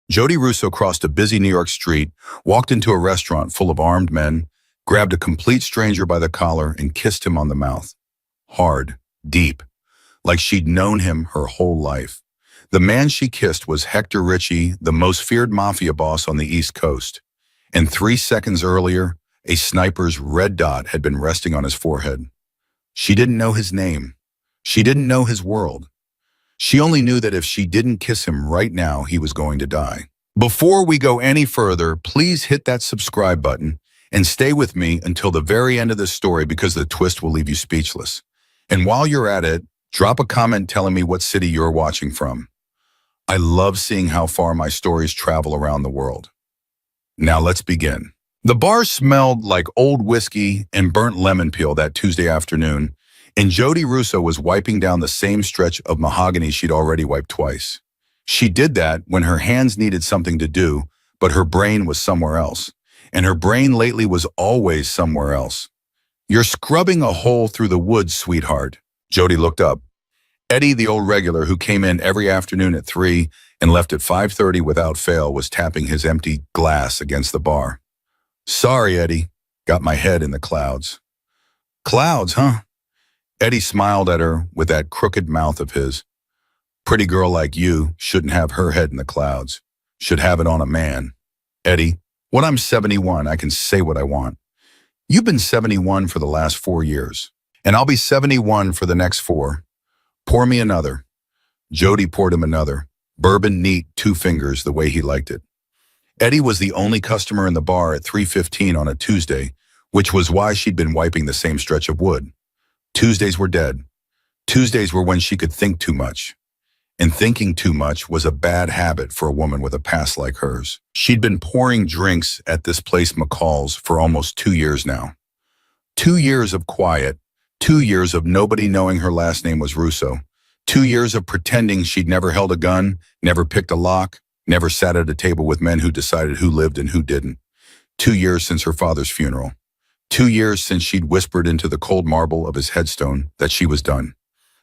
Jody Russo crossed a busy New York street, walked into a restaurant full of armed men, grabbed a complete stranger by the collar and kissed him on the mouth. Hard, deep, like she'd known him her whole life. The man she kissed was Hector Ritchie, the most feared mafia boss on the East Coast. And 3 seconds earlier, a sniper's red dot had been resting on his forehead. She didn't know his name. She didn't know his world. She only knew that if she didn't kiss him right now, he was going to die. Before we go any further, please hit that subscribe button and stay with me until the very end of this story because the twist will leave you speechless. And while you're at it, drop a comment telling me what city you're watching from. I love seeing how far my stories travel around the world. Now let's begin. The bar smelled like old whiskey and burnt lemon peel that Tuesday afternoon, and Jody Russo was wiping down the same stretch of mahogany she'd already wiped twice. She did that when her hands needed something to do, but her brain was somewhere else. And her brain lately was always somewhere else. "You're scrubbing a hole through the woods, sweetheart." Jody looked up. Eddie, the old regular who came in every afternoon at 3 and left at 5:30 without fail, was tapping his empty glass against the bar. "Sorry, Eddie. Got my head in the clouds." "Clouds, huh?" Eddie smiled at her with that crooked mouth of his. "Pretty girl like you shouldn't have her head in the clouds. Should have it on a man." "Eddie, when I'm 71, I can say what I want. You've been 71 for the last 4 years, and I'll be 71 for the next 4. Pour me another." Jody poured him another, bourbon neat, 2 fingers, the way he liked it. Eddie was the only customer in the bar at 3:15 on a Tuesday, which was why she'd been wiping the same stretch of wood. Tuesdays were dead. Tuesdays were when she could think too much. And thinking too much was a bad habit for a woman with a past like hers. She'd been pouring drinks at this place McCall's for almost 2 years now. 2 years of quiet, 2 years of nobody knowing her last name was Russo, 2 years of pretending she'd never held a gun, never picked a lock, never sat at a table with men who decided who lived and who didn't. 2 years since her father's funeral. 2 years since she'd whispered into the cold marble of his headstone that she was done,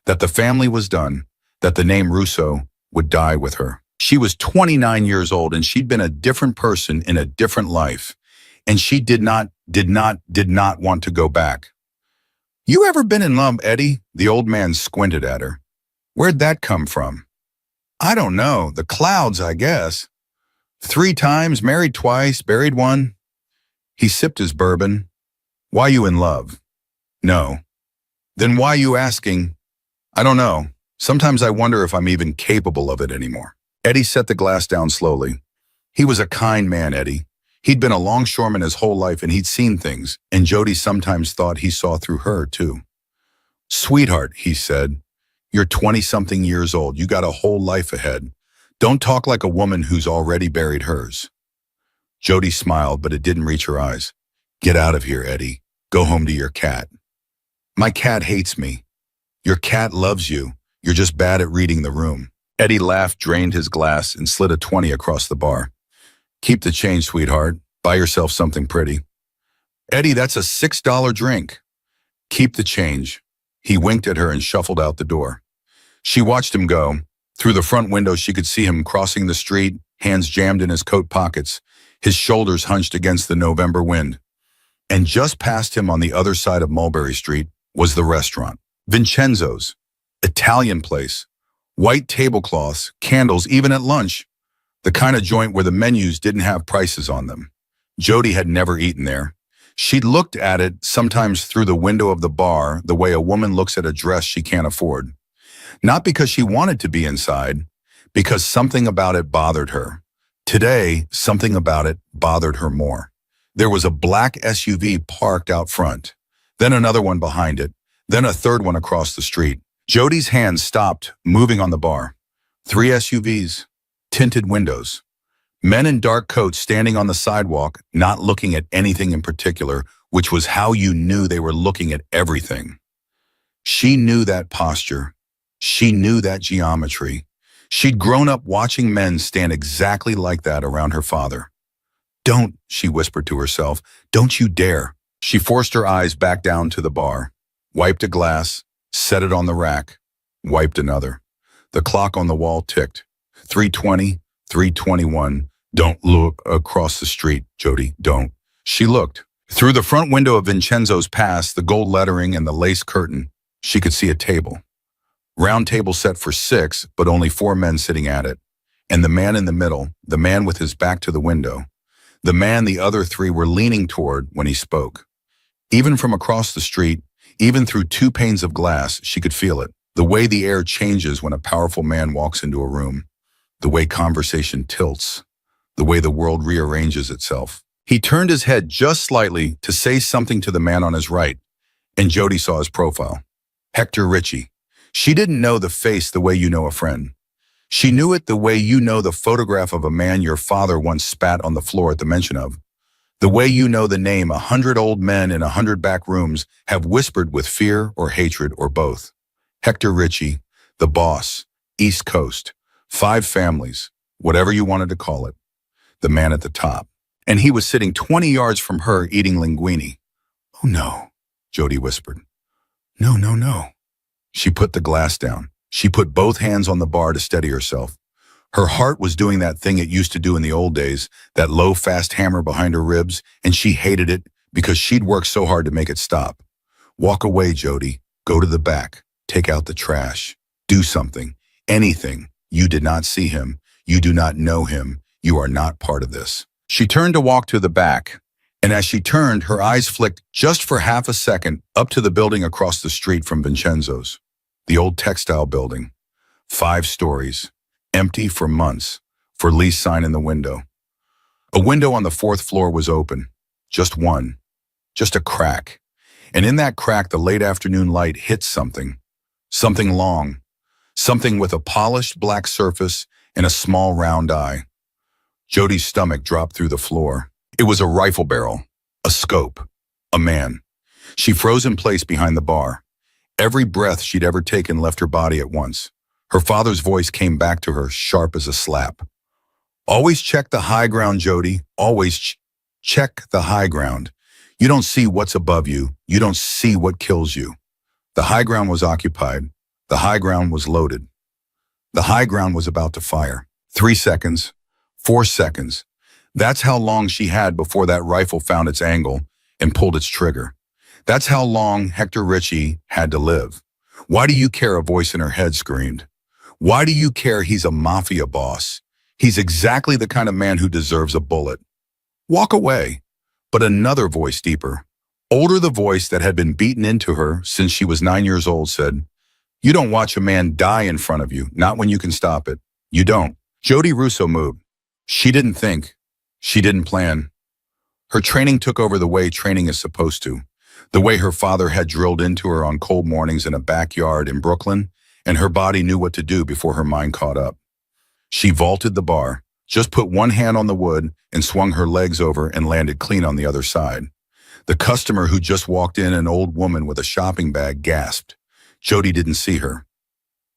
that the family was done, that the name Russo would die with her. She was 29 years old and she'd been a different person in a different life. And she did not want to go back. "You ever been in love, Eddie?" The old man squinted at her. "Where'd that come from?" "I don't know. The clouds, I guess. 3 times, married twice, buried one." He sipped his bourbon. "Why you in love?" "No." "Then why you asking?" "I don't know. Sometimes I wonder if I'm even capable of it anymore." Eddie set the glass down slowly. He was a kind man, Eddie. He'd been a longshoreman his whole life and he'd seen things, and Jody sometimes thought he saw through her too. "Sweetheart," he said, "you're 20-something years old. You got a whole life ahead. Don't talk like a woman who's already buried hers." Jody smiled, but it didn't reach her eyes. "Get out of here, Eddie. Go home to your cat." "My cat hates me." "Your cat loves you. You're just bad at reading the room." Eddie laughed, drained his glass, and slid a 20 across the bar. "Keep the change, sweetheart. Buy yourself something pretty." "Eddie, that's a $6 drink." "Keep the change." He winked at her and shuffled out the door. She watched him go. Through the front window, she could see him crossing the street, hands jammed in his coat pockets, his shoulders hunched against the November wind. And just past him on the other side of Mulberry Street was the restaurant. Vincenzo's. Italian place. White tablecloths, candles, even at lunch. The kind of joint where the menus didn't have prices on them. Jody had never eaten there. She'd looked at it sometimes through the window of the bar the way a woman looks at a dress she can't afford. Not because she wanted to be inside, because something about it bothered her. Today, something about it bothered her more. There was a black SUV parked out front, then another one behind it, then a third one across the street. Jody's hands stopped, moving on the bar. 3 SUVs, tinted windows. Men in dark coats standing on the sidewalk, not looking at anything in particular, which was how you knew they were looking at everything. She knew that posture. She knew that geometry. She'd grown up watching men stand exactly like that around her father. "Don't," she whispered to herself, "don't you dare." She forced her eyes back down to the bar, wiped a glass, set it on the rack, wiped another. The clock on the wall ticked. 3:20, 321. Don't look across the street, Jody, don't. She looked. Through the front window of Vincenzo's Pass, the gold lettering and the lace curtain, she could see a table. Round table set for 6, but only 4 men sitting at it. And the man in the middle, the man with his back to the window, the man the other 3 were leaning toward when he spoke. Even from across the street, even through 2 panes of glass, she could feel it. The way the air changes when a powerful man walks into a room. The way conversation tilts. The way the world rearranges itself. He turned his head just slightly to say something to the man on his right, and Jody saw his profile. Hector Ritchie. She didn't know the face the way you know a friend. She knew it the way you know the photograph of a man your father once spat on the floor at the mention of. The way you know the name 100 old men in 100 back rooms have whispered with fear or hatred or both. Hector Ritchie, the boss, East Coast, 5 families, whatever you wanted to call it. The man at the top. And he was sitting 20 yards from her eating linguine. Oh no, Jody whispered. No, no, no. She put the glass down. She put both hands on the bar to steady herself. Her heart was doing that thing it used to do in the old days, that low, fast hammer behind her ribs, and she hated it because she'd worked so hard to make it stop. Walk away, Jody. Go to the back. Take out the trash. Do something. Anything. You did not see him. You do not know him. You are not part of this. She turned to walk to the back, and as she turned, her eyes flicked just for half a second up to the building across the street from Vincenzo's. The old textile building. 5 stories. Empty for months. For lease sign in the window. A window on the 4th floor was open. Just one. Just a crack. And in that crack, the late afternoon light hit something. Something long. Something with a polished black surface and a small round eye. Jody's stomach dropped through the floor. It was a rifle barrel. A scope. A man. She froze in place behind the bar. Every breath she'd ever taken left her body at once. Her father's voice came back to her, sharp as a slap. Always check the high ground, Jody. Always check the high ground. You don't see what's above you. You don't see what kills you. The high ground was occupied. The high ground was loaded. The high ground was about to fire. 3 seconds. 4 seconds. That's how long she had before that rifle found its angle and pulled its trigger. That's how long Hector Ritchie had to live. Why do you care? A voice in her head screamed. Why do you care? He's a mafia boss. He's exactly the kind of man who deserves a bullet. Walk away. But another voice, deeper, older, the voice that had been beaten into her since she was 9 years old, said, you don't watch a man die in front of you, not when you can stop it. You don't. Jody Russo moved. She didn't think. She didn't plan. Her training took over the way training is supposed to. The way her father had drilled into her on cold mornings in a backyard in Brooklyn, and her body knew what to do before her mind caught up. She vaulted the bar, just put one hand on the wood and swung her legs over and landed clean on the other side. The customer who just walked in, an old woman with a shopping bag, gasped. Jody didn't see her.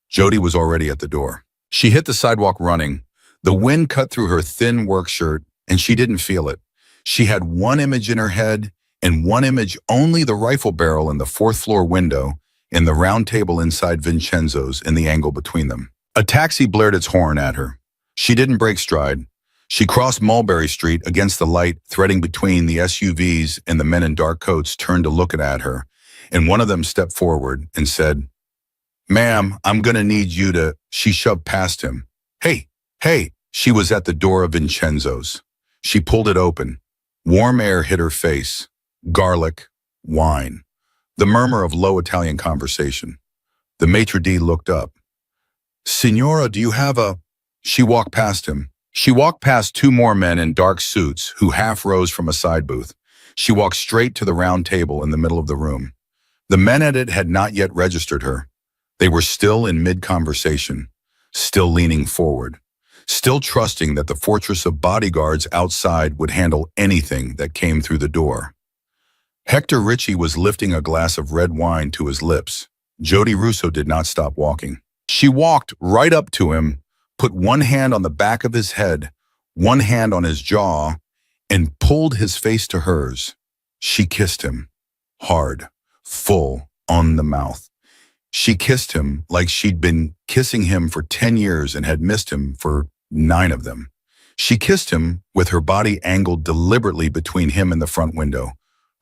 Jody was already at the door. She hit the sidewalk running. The wind cut through her thin work shirt, and she didn't feel it. She had one image in her head, and one image only: the rifle barrel in the 4th floor window, and the round table inside Vincenzo's in the angle between them. A taxi blared its horn at her. She didn't break stride. She crossed Mulberry Street against the light threading between the SUVs, and the men in dark coats turned to look at her, and one of them stepped forward and said, "Ma'am, I'm gonna need you to..." She shoved past him. Hey, hey. She was at the door of Vincenzo's. She pulled it open. Warm air hit her face. Garlic, wine. The murmur of low Italian conversation. The maitre d' looked up. "Signora, do you have a..." She walked past him. She walked past 2 more men in dark suits who half rose from a side booth. She walked straight to the round table in the middle of the room. The men at it had not yet registered her. They were still in mid-conversation, still leaning forward, still trusting that the fortress of bodyguards outside would handle anything that came through the door. Hector Ritchie was lifting a glass of red wine to his lips. Jody Russo did not stop walking. She walked right up to him, put one hand on the back of his head, one hand on his jaw, and pulled his face to hers. She kissed him, hard, full, on the mouth. She kissed him like she'd been kissing him for 10 years and had missed him for 9 of them. She kissed him with her body angled deliberately between him and the front window,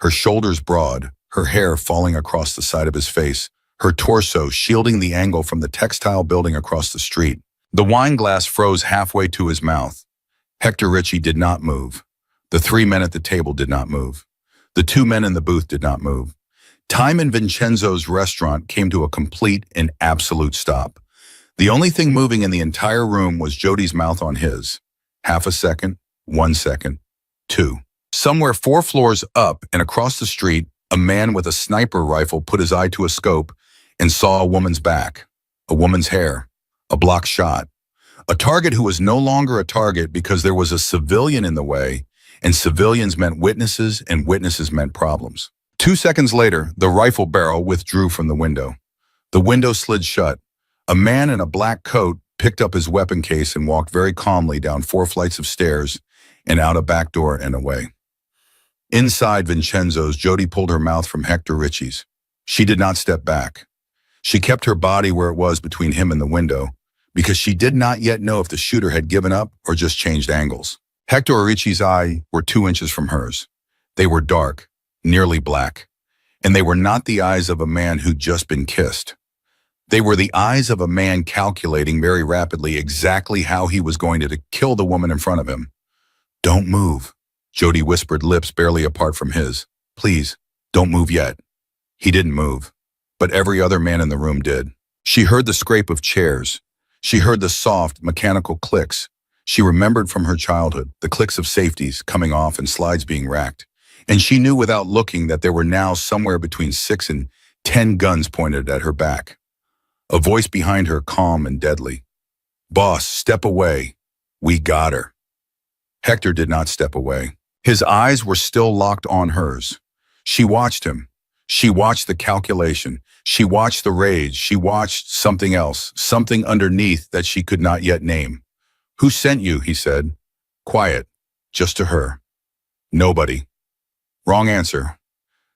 her shoulders broad, her hair falling across the side of his face, her torso shielding the angle from the textile building across the street. The wine glass froze halfway to his mouth. Hector Ritchie did not move. The 3 men at the table did not move. The 2 men in the booth did not move. Time in Vincenzo's restaurant came to a complete and absolute stop. The only thing moving in the entire room was Jody's mouth on his. Half a second, 1 second, 2. Somewhere 4 floors up and across the street, a man with a sniper rifle put his eye to a scope and saw a woman's back, a woman's hair, a blocked shot. A target who was no longer a target because there was a civilian in the way, and civilians meant witnesses and witnesses meant problems. 2 seconds later, the rifle barrel withdrew from the window. The window slid shut. A man in a black coat picked up his weapon case and walked very calmly down 4 flights of stairs and out a back door and away. Inside Vincenzo's, Jody pulled her mouth from Hector Ritchie's. She did not step back. She kept her body where it was between him and the window because she did not yet know if the shooter had given up or just changed angles. Hector Ritchie's eyes were 2 inches from hers. They were dark, nearly black, and they were not the eyes of a man who'd just been kissed. They were the eyes of a man calculating very rapidly exactly how he was going to kill the woman in front of him. "Don't move," Jody whispered, lips barely apart from his. "Please, don't move yet." He didn't move, but every other man in the room did. She heard the scrape of chairs. She heard the soft, mechanical clicks. She remembered from her childhood the clicks of safeties coming off and slides being racked. And she knew without looking that there were now somewhere between 6 and 10 guns pointed at her back. A voice behind her, calm and deadly. "Boss, step away. We got her." Hector did not step away. His eyes were still locked on hers. She watched him. She watched the calculation. She watched the rage. She watched something else, something underneath that she could not yet name. "Who sent you?" he said. Quiet, just to her. "Nobody." Wrong answer.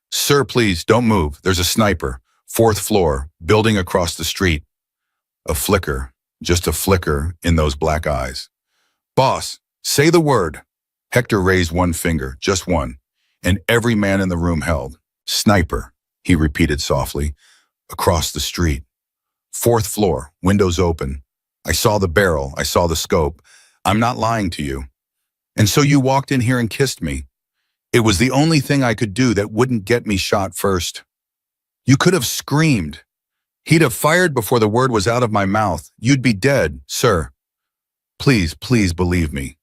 "Sir, please, don't move. There's a sniper. 4th floor, building across the street." A flicker, just a flicker in those black eyes. "Boss, say the word." Hector raised 1 finger, just one, and every man in the room held. "Sniper," he repeated softly. "Across the street. 4th floor, windows open. I saw the barrel, I saw the scope. I'm not lying to you. And so you walked in here and kissed me. It was the only thing I could do that wouldn't get me shot first. You could have screamed. He'd have fired before the word was out of my mouth. You'd be dead, sir. Please, please believe me."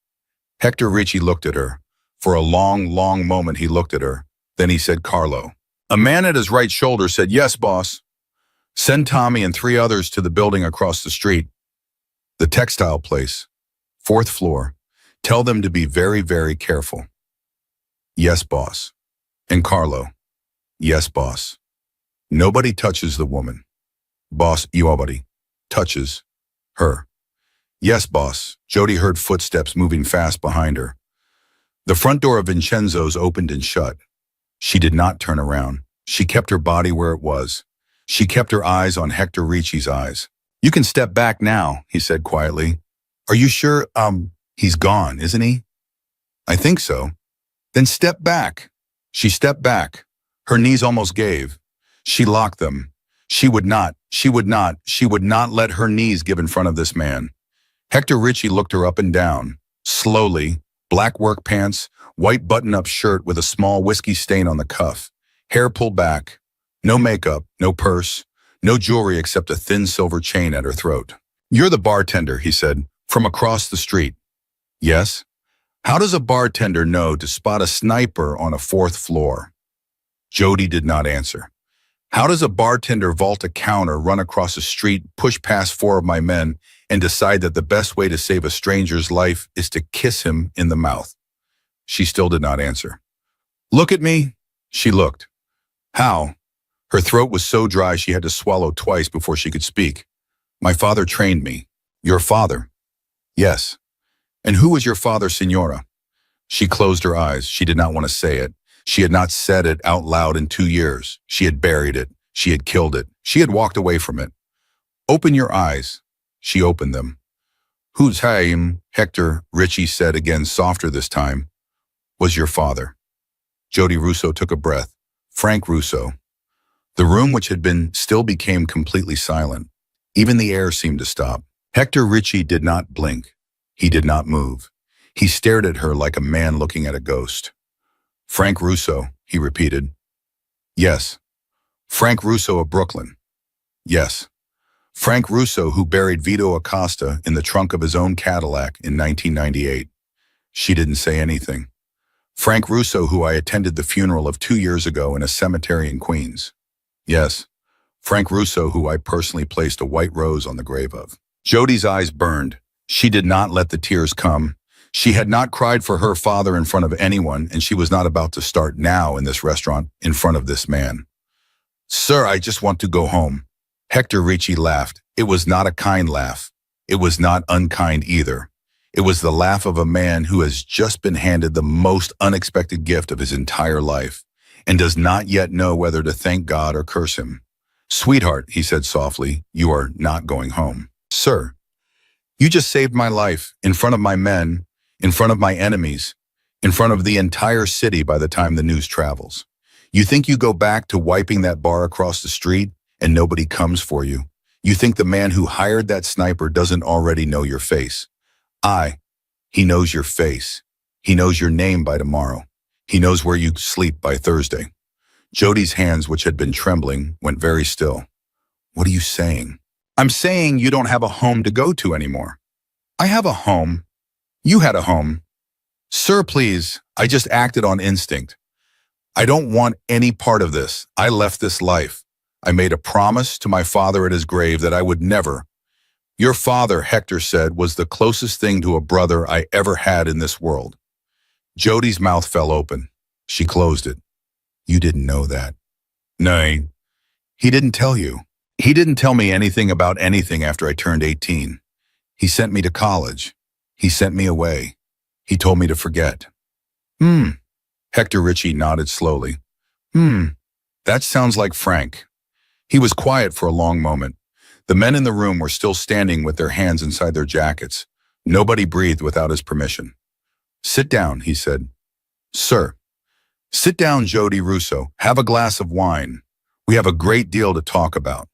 Hector Ritchie looked at her. For a long, long moment he looked at her. Then he said, "Carlo." A man at his right shoulder said, "Yes, boss. Send Tommy and 3 others to the building across the street. The textile place. 4th floor. Tell them to be very, very careful." "Yes, boss." And Carlo, "Yes, boss. Nobody touches the woman. Boss, nobody touches her." "Yes, boss." Jody heard footsteps moving fast behind her. The front door of Vincenzo's opened and shut. She did not turn around. She kept her body where it was. She kept her eyes on Hector Ritchie's eyes. "You can step back now," he said quietly. "Are you sure, he's gone, isn't he?" "I think so." "Then step back." She stepped back. Her knees almost gave. She locked them. She would not let her knees give in front of this man. Hector Ritchie looked her up and down. Slowly, black work pants, white button-up shirt with a small whiskey stain on the cuff, hair pulled back, no makeup, no purse, no jewelry except a thin silver chain at her throat. "You're the bartender," he said, "from across the street." "Yes." "How does a bartender know to spot a sniper on a 4th floor?" Jody did not answer. "How does a bartender vault a counter, run across a street, push past 4 of my men, and decide that the best way to save a stranger's life is to kiss him in the mouth?" She still did not answer. "Look at me." She looked. "How?" Her throat was so dry she had to swallow twice before she could speak. "My father trained me." "Your father?" "Yes." "And who was your father, Signora?" She closed her eyes. She did not want to say it. She had not said it out loud in 2 years. She had buried it. She had killed it. She had walked away from it. "Open your eyes." She opened them. Whose name, Hector, Richie said again softer this time, was your father. Jody Russo took a breath. Frank Russo. The room which had been still became completely silent. Even the air seemed to stop. Hector Ritchie did not blink. He did not move. He stared at her like a man looking at a ghost. Frank Russo, he repeated. Yes. Frank Russo of Brooklyn. Yes. Frank Russo, who buried Vito Acosta in the trunk of his own Cadillac in 1998. She didn't say anything. Frank Russo, who I attended the funeral of 2 years ago in a cemetery in Queens. Yes. Frank Russo, who I personally placed a white rose on the grave of. Jody's eyes burned. She did not let the tears come. She had not cried for her father in front of anyone, and she was not about to start now in this restaurant in front of this man. Sir, I just want to go home. Hector Ritchie laughed. It was not a kind laugh. It was not unkind either. It was the laugh of a man who has just been handed the most unexpected gift of his entire life and does not yet know whether to thank God or curse him. Sweetheart, he said softly, you are not going home. Sir, you just saved my life in front of my men, in front of my enemies, in front of the entire city by the time the news travels. You think you go back to wiping that bar across the street and nobody comes for you? You think the man who hired that sniper doesn't already know your face? He knows your face. He knows your name by tomorrow. He knows where you sleep by Thursday. Jody's hands, which had been trembling, went very still. What are you saying? I'm saying you don't have a home to go to anymore. I have a home. You had a home. Sir, please, I just acted on instinct. I don't want any part of this. I left this life. I made a promise to my father at his grave that I would never. Your father, Hector said, was the closest thing to a brother I ever had in this world. Jody's mouth fell open. She closed it. You didn't know that. No, he didn't tell you. He didn't tell me anything about anything after I turned 18. He sent me to college. He sent me away. He told me to forget. Hector Ritchie nodded slowly. That sounds like Frank. He was quiet for a long moment. The men in the room were still standing with their hands inside their jackets. Nobody breathed without his permission. Sit down, he said. Sir. Sit down, Jody Russo. Have a glass of wine. We have a great deal to talk about.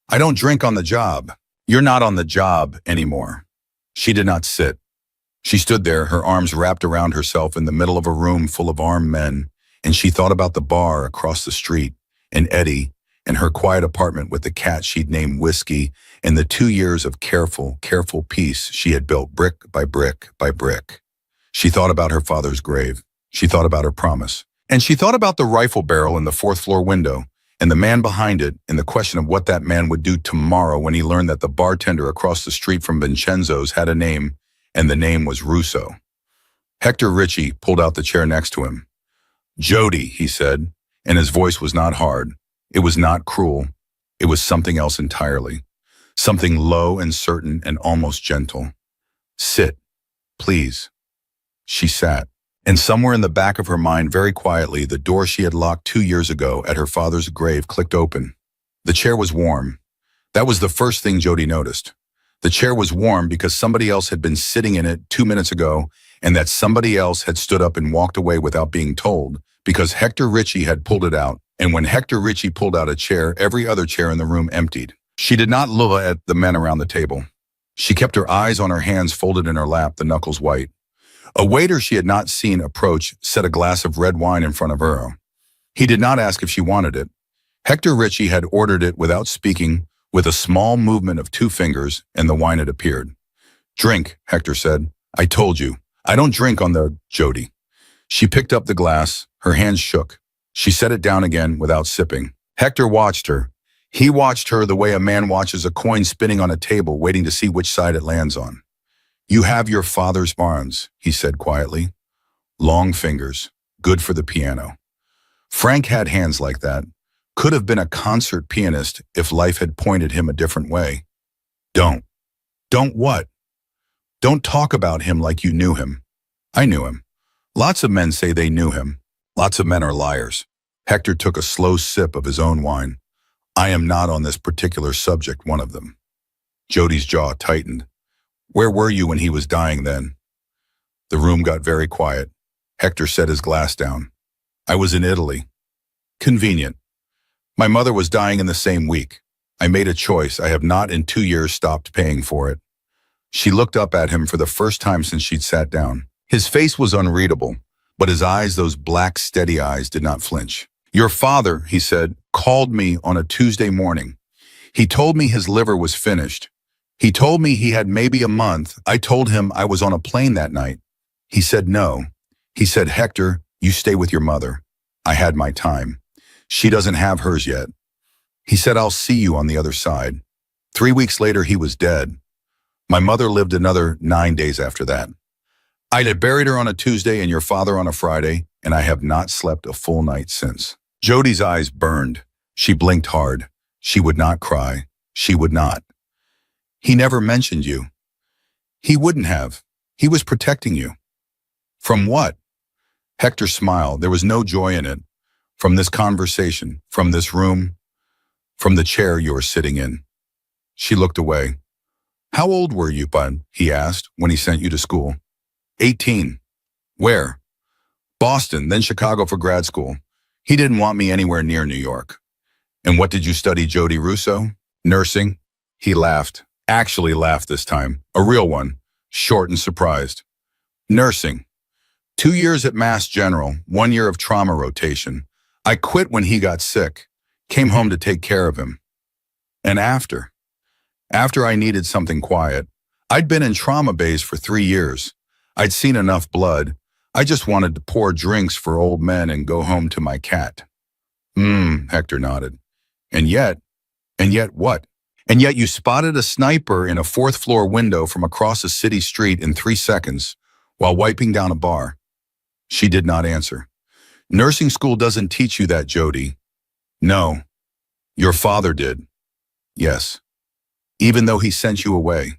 I don't drink on the job. You're not on the job anymore. She did not sit. She stood there, her arms wrapped around herself in the middle of a room full of armed men, and she thought about the bar across the street, and Eddie, and her quiet apartment with the cat she'd named Whiskey, and the 2 years of careful peace she had built brick by brick by brick. She thought about her father's grave. She thought about her promise. And she thought about the rifle barrel in the 4th floor window, and the man behind it, and the question of what that man would do tomorrow when he learned that the bartender across the street from Vincenzo's had a name, and the name was Russo. Hector Ritchie pulled out the chair next to him. Jody, he said, and his voice was not hard. It was not cruel. It was something else entirely. Something low and certain and almost gentle. Sit, please. She sat, and somewhere in the back of her mind, very quietly, the door she had locked 2 years ago at her father's grave clicked open. The chair was warm. That was the first thing Jody noticed. The chair was warm because somebody else had been sitting in it 2 minutes ago, and that somebody else had stood up and walked away without being told, because Hector Ritchie had pulled it out. And when Hector Ritchie pulled out a chair, every other chair in the room emptied. She did not look at the men around the table. She kept her eyes on her hands folded in her lap, the knuckles white. A waiter she had not seen approach set a glass of red wine in front of her. He did not ask if she wanted it. Hector Ritchie had ordered it without speaking, with a small movement of 2 fingers, and the wine had appeared. Drink, Hector said. I told you. I don't drink on the Jody. She picked up the glass. Her hands shook. She set it down again without sipping. Hector watched her. He watched her the way a man watches a coin spinning on a table, waiting to see which side it lands on. You have your father's arms, he said quietly. Long fingers, good for the piano. Frank had hands like that. Could have been a concert pianist if life had pointed him a different way. Don't. Don't what? Don't talk about him like you knew him. I knew him. Lots of men say they knew him. Lots of men are liars. Hector took a slow sip of his own wine. I am not on this particular subject one of them. Jody's jaw tightened. Where were you when he was dying then? The room got very quiet. Hector set his glass down. I was in Italy. Convenient. My mother was dying in the same week. I made a choice. I have not in 2 years stopped paying for it. She looked up at him for the first time since she'd sat down. His face was unreadable, but his eyes, those black, steady eyes, did not flinch. Your father, he said, called me on a Tuesday morning. He told me his liver was finished. He told me he had maybe a month. I told him I was on a plane that night. He said no. He said, Hector, you stay with your mother. I had my time. She doesn't have hers yet. He said, I'll see you on the other side. 3 weeks later, he was dead. My mother lived another 9 days after that. I had buried her on a Tuesday and your father on a Friday, and I have not slept a full night since. Jody's eyes burned. She blinked hard. She would not cry. She would not. He never mentioned you. He wouldn't have. He was protecting you. From what? Hector smiled. There was no joy in it. From this conversation, from this room, from the chair you were sitting in. She looked away. How old were you, bud? He asked, when he sent you to school. 18. Where? Boston, then Chicago for grad school. He didn't want me anywhere near New York. And what did you study, Jody Russo? Nursing? He laughed. Actually laughed this time. A real one. Short and surprised. Nursing. 2 years at Mass General, 1 year of trauma rotation. I quit when he got sick. Came home to take care of him. And after I needed something quiet. I'd been in trauma bays for 3 years. I'd seen enough blood. I just wanted to pour drinks for old men and go home to my cat. Hector nodded. And yet what? And yet you spotted a sniper in a 4th floor window from across a city street in 3 seconds while wiping down a bar. She did not answer. Nursing school doesn't teach you that, Jody. No. Your father did. Yes. Even though he sent you away.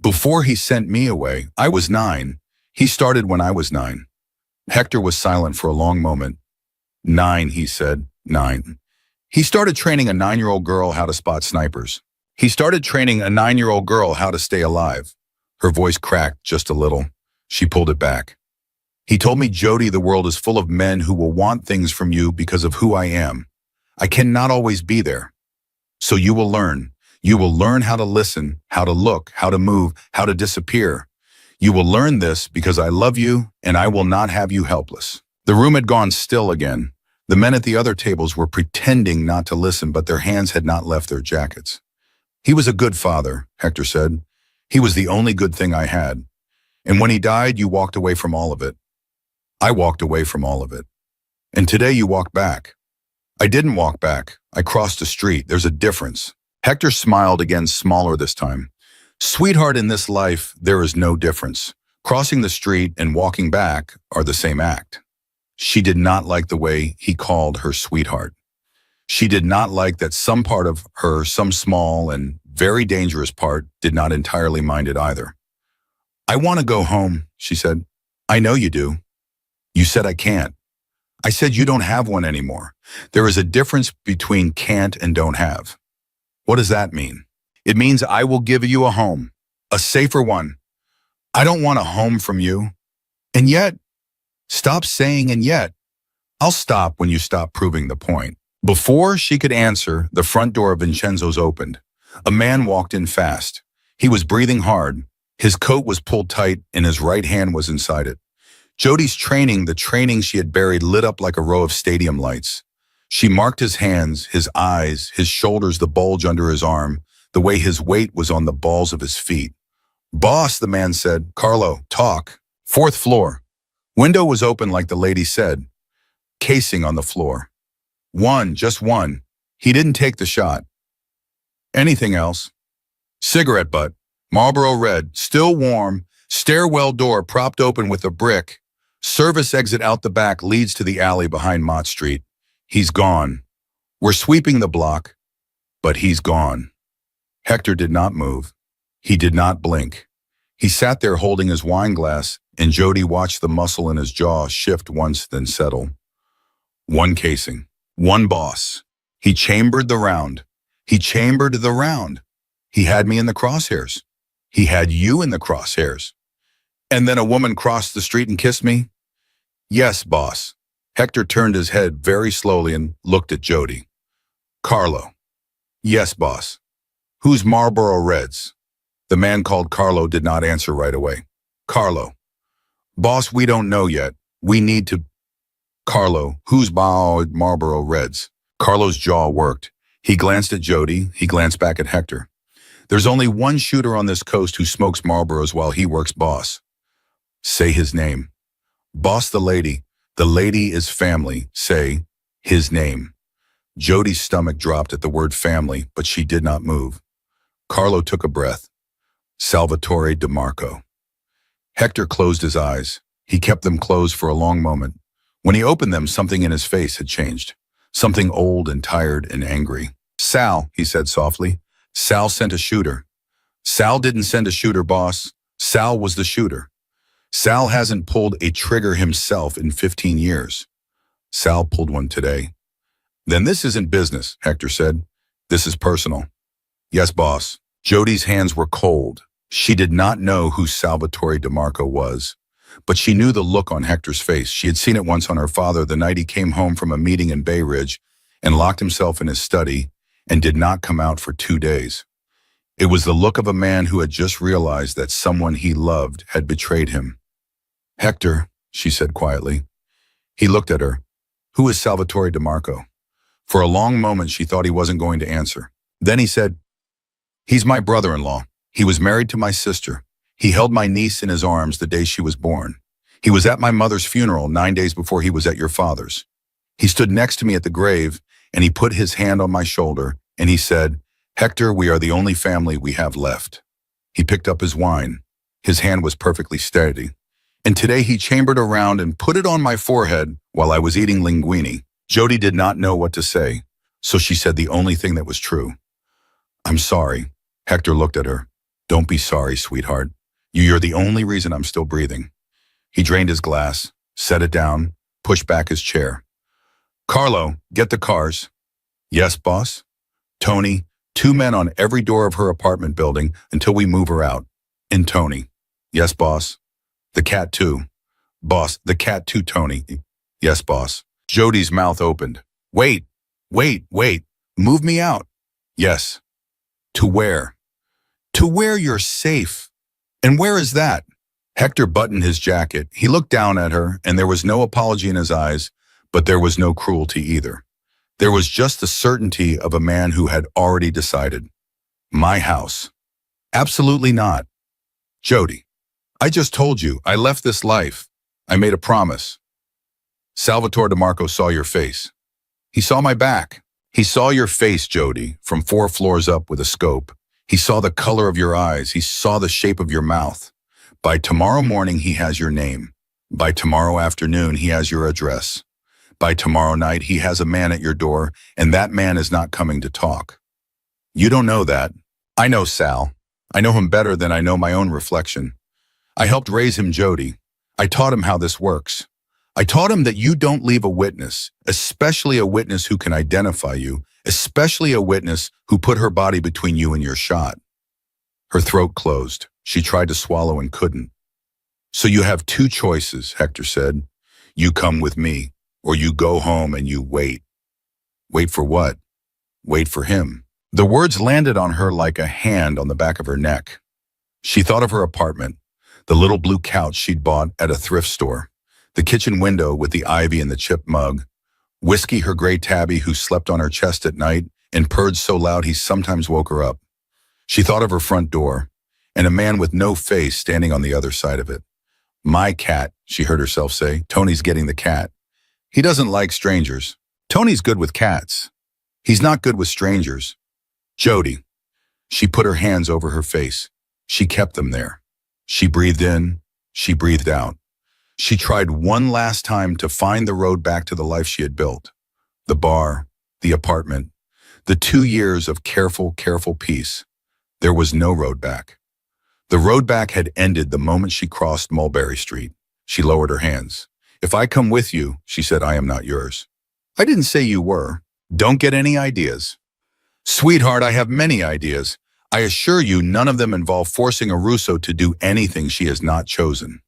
Before he sent me away, I was 9. He started when I was 9. Hector was silent for a long moment. 9, he said. 9. He started training a 9-year-old girl how to spot snipers. He started training a 9-year-old girl how to stay alive. Her voice cracked just a little. She pulled it back. He told me, Jody, the world is full of men who will want things from you because of who I am. I cannot always be there. So you will learn. You will learn how to listen, how to look, how to move, how to disappear. You will learn this because I love you and I will not have you helpless. The room had gone still again. The men at the other tables were pretending not to listen, but their hands had not left their jackets. He was a good father, Hector said. He was the only good thing I had. And when he died, you walked away from all of it. I walked away from all of it. And today you walk back. I didn't walk back. I crossed a street. There's a difference. Hector smiled again, smaller this time. Sweetheart, in this life, there is no difference. Crossing the street and walking back are the same act. She did not like the way he called her sweetheart. She did not like that some part of her, some small and very dangerous part, did not entirely mind it either. I want to go home, she said. I know you do. You said I can't. I said you don't have one anymore. There is a difference between can't and don't have. What does that mean? It means I will give you a home, a safer one. I don't want a home from you. And yet, stop saying and yet. I'll stop when you stop proving the point. Before she could answer, the front door of Vincenzo's opened. A man walked in fast. He was breathing hard. His coat was pulled tight and his right hand was inside it. Jody's training, the training she had buried, lit up like a row of stadium lights. She marked his hands, his eyes, his shoulders, the bulge under his arm, the way his weight was on the balls of his feet. Boss, the man said. Carlo, talk. 4th floor. Window was open like the lady said. Casing on the floor. One, just one. He didn't take the shot. Anything else? Cigarette butt. Marlboro Red, still warm. Stairwell door propped open with a brick. Service exit out the back leads to the alley behind Mott Street. He's gone. We're sweeping the block, but he's gone. Hector did not move. He did not blink. He sat there holding his wine glass, and Jody watched the muscle in his jaw shift once, then settle. One casing. One boss. He chambered the round. He chambered the round. He had me in the crosshairs. He had you in the crosshairs. And then a woman crossed the street and kissed me? Yes, boss. Hector turned his head very slowly and looked at Jody. Carlo. Yes, boss. Who's Marlboro Reds? The man called Carlo did not answer right away. Carlo. Boss, we don't know yet. We need to... Carlo. Who's Marlboro Reds? Carlo's jaw worked. He glanced at Jody. He glanced back at Hector. There's only one shooter on this coast who smokes Marlboros while he works boss. Say his name. Boss, the lady. The lady is family. Say his name. Jody's stomach dropped at the word family, but she did not move. Carlo took a breath. Salvatore DeMarco. Hector closed his eyes. He kept them closed for a long moment. When he opened them, something in his face had changed. Something old and tired and angry. Sal, he said softly. Sal sent a shooter. Sal didn't send a shooter, boss. Sal was the shooter. Sal hasn't pulled a trigger himself in 15 years. Sal pulled one today. Then this isn't business, Hector said. This is personal. Yes, boss. Jody's hands were cold. She did not know who Salvatore DeMarco was, but she knew the look on Hector's face. She had seen it once on her father the night he came home from a meeting in Bay Ridge and locked himself in his study and did not come out for 2 days. It was the look of a man who had just realized that someone he loved had betrayed him. Hector, she said quietly. He looked at her. Who is Salvatore DeMarco? For a long moment, she thought he wasn't going to answer. Then he said, he's my brother-in-law. He was married to my sister. He held my niece in his arms the day she was born. He was at my mother's funeral 9 days before he was at your father's. He stood next to me at the grave, and he put his hand on my shoulder, and he said, Hector, we are the only family we have left. He picked up his wine. His hand was perfectly steady. And today he chambered around and put it on my forehead while I was eating linguine. Jody did not know what to say, so she said the only thing that was true. I'm sorry. Hector looked at her. Don't be sorry, sweetheart. You're the only reason I'm still breathing. He drained his glass, set it down, pushed back his chair. Carlo, get the cars. Yes, boss. Tony, 2 men on every door of her apartment building until we move her out. And Tony. Yes, boss. The cat too. Boss, the cat too, Tony. Yes, boss. Jody's mouth opened. Wait. Move me out. Yes. To where? To where you're safe. And where is that? Hector buttoned his jacket. He looked down at her, and there was no apology in his eyes, but there was no cruelty either. There was just the certainty of a man who had already decided. My house. Absolutely not. Jody, I just told you, I left this life. I made a promise. Salvatore DeMarco saw your face. He saw my back. He saw your face, Jody, from 4 floors up with a scope. He saw the color of your eyes. He saw the shape of your mouth. By tomorrow morning, he has your name. By tomorrow afternoon, he has your address. By tomorrow night, he has a man at your door, and that man is not coming to talk. You don't know that. I know Sal. I know him better than I know my own reflection. I helped raise him, Jody. I taught him how this works. I taught him that you don't leave a witness, especially a witness who can identify you, especially a witness who put her body between you and your shot. Her throat closed. She tried to swallow and couldn't. So you have 2 choices, Hector said. You come with me, or you go home and you wait. Wait for what? Wait for him. The words landed on her like a hand on the back of her neck. She thought of her apartment, the little blue couch she'd bought at a thrift store, the kitchen window with the ivy and the chipped mug, Whiskey, her gray tabby who slept on her chest at night and purred so loud he sometimes woke her up. She thought of her front door and a man with no face standing on the other side of it. My cat, she heard herself say. Tony's getting the cat. He doesn't like strangers. Tony's good with cats. He's not good with strangers. Jody. She put her hands over her face. She kept them there. She breathed in. She breathed out. She tried one last time to find the road back to the life she had built. The bar, the apartment, the 2 years of careful peace. There was no road back. The road back had ended the moment she crossed Mulberry Street. She lowered her hands. If I come with you, she said, I am not yours. I didn't say you were. Don't get any ideas. Sweetheart, I have many ideas. I assure you none of them involve forcing a Russo to do anything she has not chosen.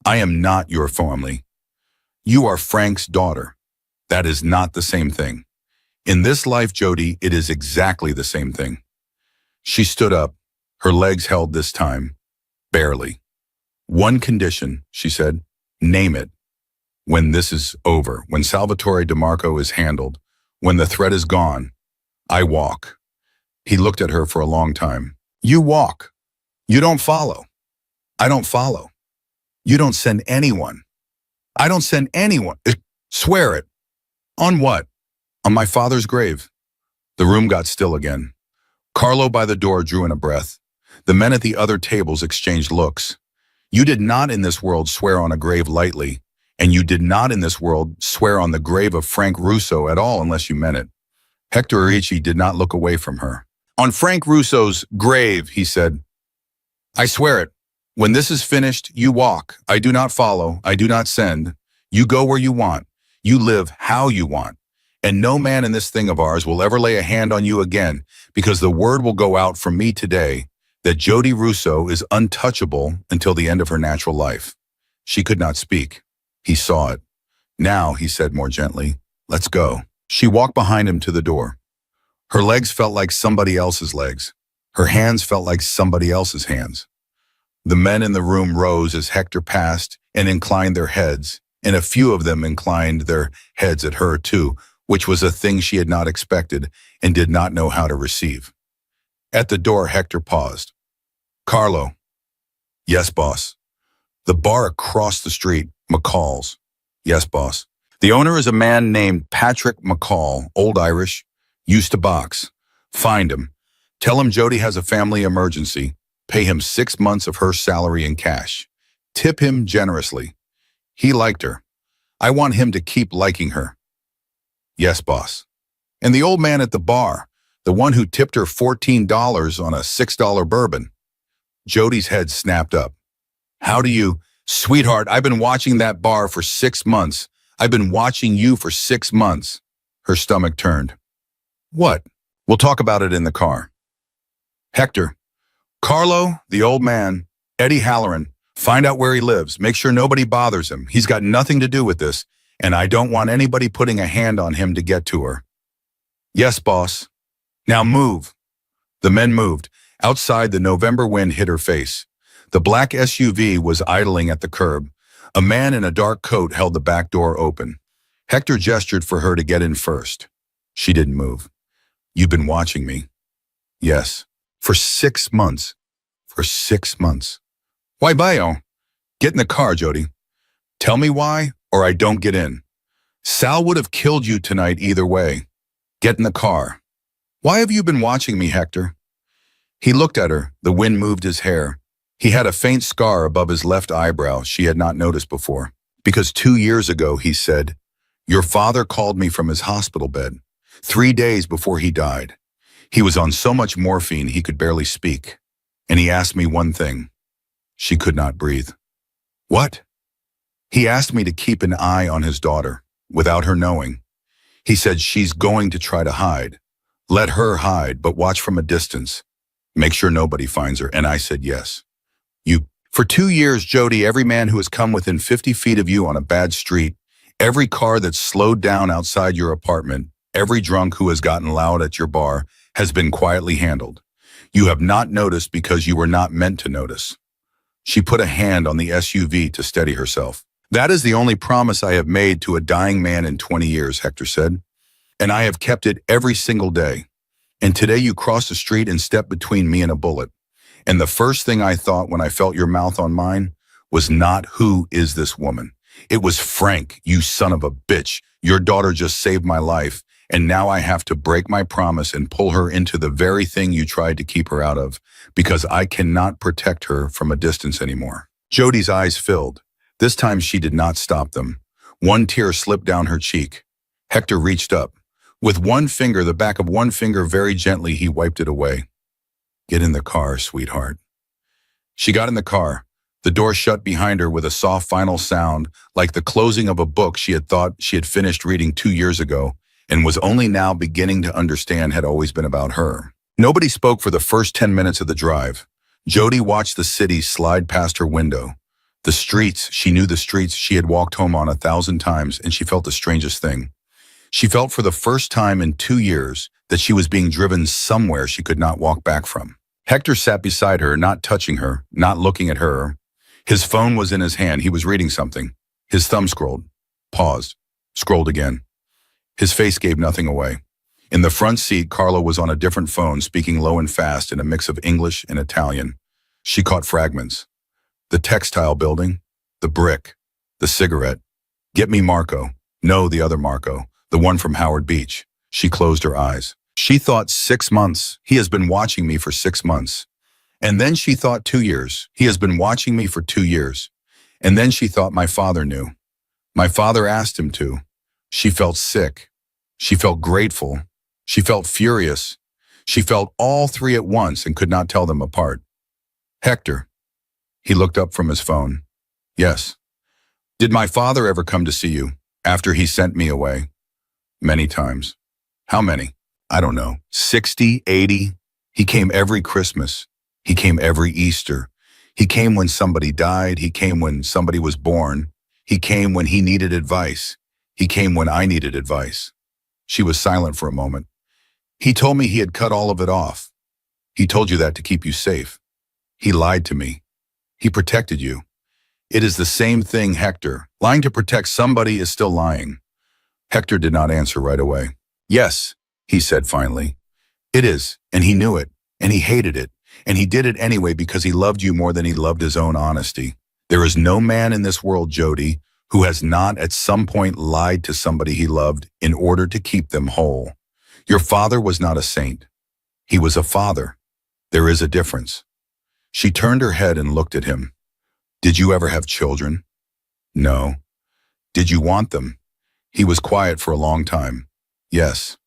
I am not your family. You are Frank's daughter. That is not the same thing. In this life, Jody, it is exactly the same thing. She stood up, her legs held this time, barely. One condition, she said, name it. When this is over, when Salvatore DeMarco is handled, when the threat is gone, I walk. He looked at her for a long time. You walk. You don't follow. I don't follow. You don't send anyone. I don't send anyone. Swear it. On what? On my father's grave. The room got still again. Carlo by the door drew in a breath. The men at the other tables exchanged looks. You did not in this world swear on a grave lightly, and you did not in this world swear on the grave of Frank Russo at all unless you meant it. Hector Ricci did not look away from her. On Frank Russo's grave, he said, I swear it. When this is finished, you walk. I do not follow. I do not send. You go where you want. You live how you want. And no man in this thing of ours will ever lay a hand on you again, because the word will go out from me today that Jody Russo is untouchable until the end of her natural life. She could not speak. He saw it. Now, he said more gently, let's go. She walked behind him to the door. Her legs felt like somebody else's legs. Her hands felt like somebody else's hands. The men in the room rose as Hector passed and inclined their heads, and a few of them inclined their heads at her too, which was a thing she had not expected and did not know how to receive. At the door, Hector paused. Carlo. Yes, boss. The bar across the street, McCall's. Yes, boss. The owner is a man named Patrick McCall, old Irish, used to box. Find him. Tell him Jody has a family emergency. Pay him 6 months of her salary in cash. Tip him generously. He liked her. I want him to keep liking her. Yes, boss. And the old man at the bar, the one who tipped her $14 on a $6 bourbon. Jody's head snapped up. How do you... Sweetheart, I've been watching that bar for 6 months. I've been watching you for 6 months. Her stomach turned. What? We'll talk about it in the car. Hector. Carlo, the old man, Eddie Halloran, find out where he lives. Make sure nobody bothers him. He's got nothing to do with this, and I don't want anybody putting a hand on him to get to her. Yes, boss. Now move. The men moved. Outside, the November wind hit her face. The black SUV was idling at the curb. A man in a dark coat held the back door open. Hector gestured for her to get in first. She didn't move. You've been watching me. Yes. For 6 months. For 6 months. Why, Bayo? Get in the car, Jody. Tell me why, or I don't get in. Sal would have killed you tonight either way. Get in the car. Why have you been watching me, Hector? He looked at her. The wind moved his hair. He had a faint scar above his left eyebrow she had not noticed before. Because 2 years ago, he said, your father called me from his hospital bed, 3 days before he died. He was on so much morphine he could barely speak. And he asked me one thing. She could not breathe. What? He asked me to keep an eye on his daughter, without her knowing. He said she's going to try to hide. Let her hide, but watch from a distance. Make sure nobody finds her. And I said yes. For 2 years, Jody, every man who has come within 50 feet of you on a bad street, every car that's slowed down outside your apartment, every drunk who has gotten loud at your bar, has been quietly handled. You have not noticed because you were not meant to notice. She put a hand on the SUV to steady herself. That is the only promise I have made to a dying man in 20 years, Hector said. And I have kept it every single day. And today you crossed the street and stepped between me and a bullet. And the first thing I thought when I felt your mouth on mine was not who is this woman. It was Frank, you son of a bitch. Your daughter just saved my life. And now I have to break my promise and pull her into the very thing you tried to keep her out of, because I cannot protect her from a distance anymore. Jody's eyes filled. This time she did not stop them. One tear slipped down her cheek. Hector reached up. With one finger, the back of one finger, very gently, he wiped it away. Get in the car, sweetheart. She got in the car. The door shut behind her with a soft final sound, like the closing of a book she had thought she had finished reading 2 years ago, and was only now beginning to understand had always been about her. Nobody spoke for the first 10 minutes of the drive. Jody watched the city slide past her window. The streets, she knew the streets she had walked home on 1,000 times, and she felt the strangest thing. She felt for the first time in 2 years that she was being driven somewhere she could not walk back from. Hector sat beside her, not touching her, not looking at her. His phone was in his hand. He was reading something. His thumb scrolled, paused, scrolled again. His face gave nothing away. In the front seat, Carla was on a different phone, speaking low and fast in a mix of English and Italian. She caught fragments. The textile building, the brick, the cigarette. Get me Marco. No, the other Marco, the one from Howard Beach. She closed her eyes. She thought 6 months. He has been watching me for 6 months. And then she thought 2 years. He has been watching me for 2 years. And then she thought my father knew. My father asked him to. She felt sick. She felt grateful. She felt furious. She felt all three at once and could not tell them apart. Hector. He looked up from his phone. Yes. Did my father ever come to see you after he sent me away? Many times. How many? I don't know. 60, 80? He came every Christmas. He came every Easter. He came when somebody died. He came when somebody was born. He came when he needed advice. He came when I needed advice. She was silent for a moment. He told me he had cut all of it off. He told you that to keep you safe. He lied to me. He protected you. It is the same thing, Hector. Lying to protect somebody is still lying. Hector did not answer right away. Yes, he said finally. It is, and he knew it, and he hated it, and he did it anyway because he loved you more than he loved his own honesty. There is no man in this world, Jody, who has not at some point lied to somebody he loved in order to keep them whole. Your father was not a saint. He was a father. There is a difference. She turned her head and looked at him. Did you ever have children? No. Did you want them? He was quiet for a long time. Yes.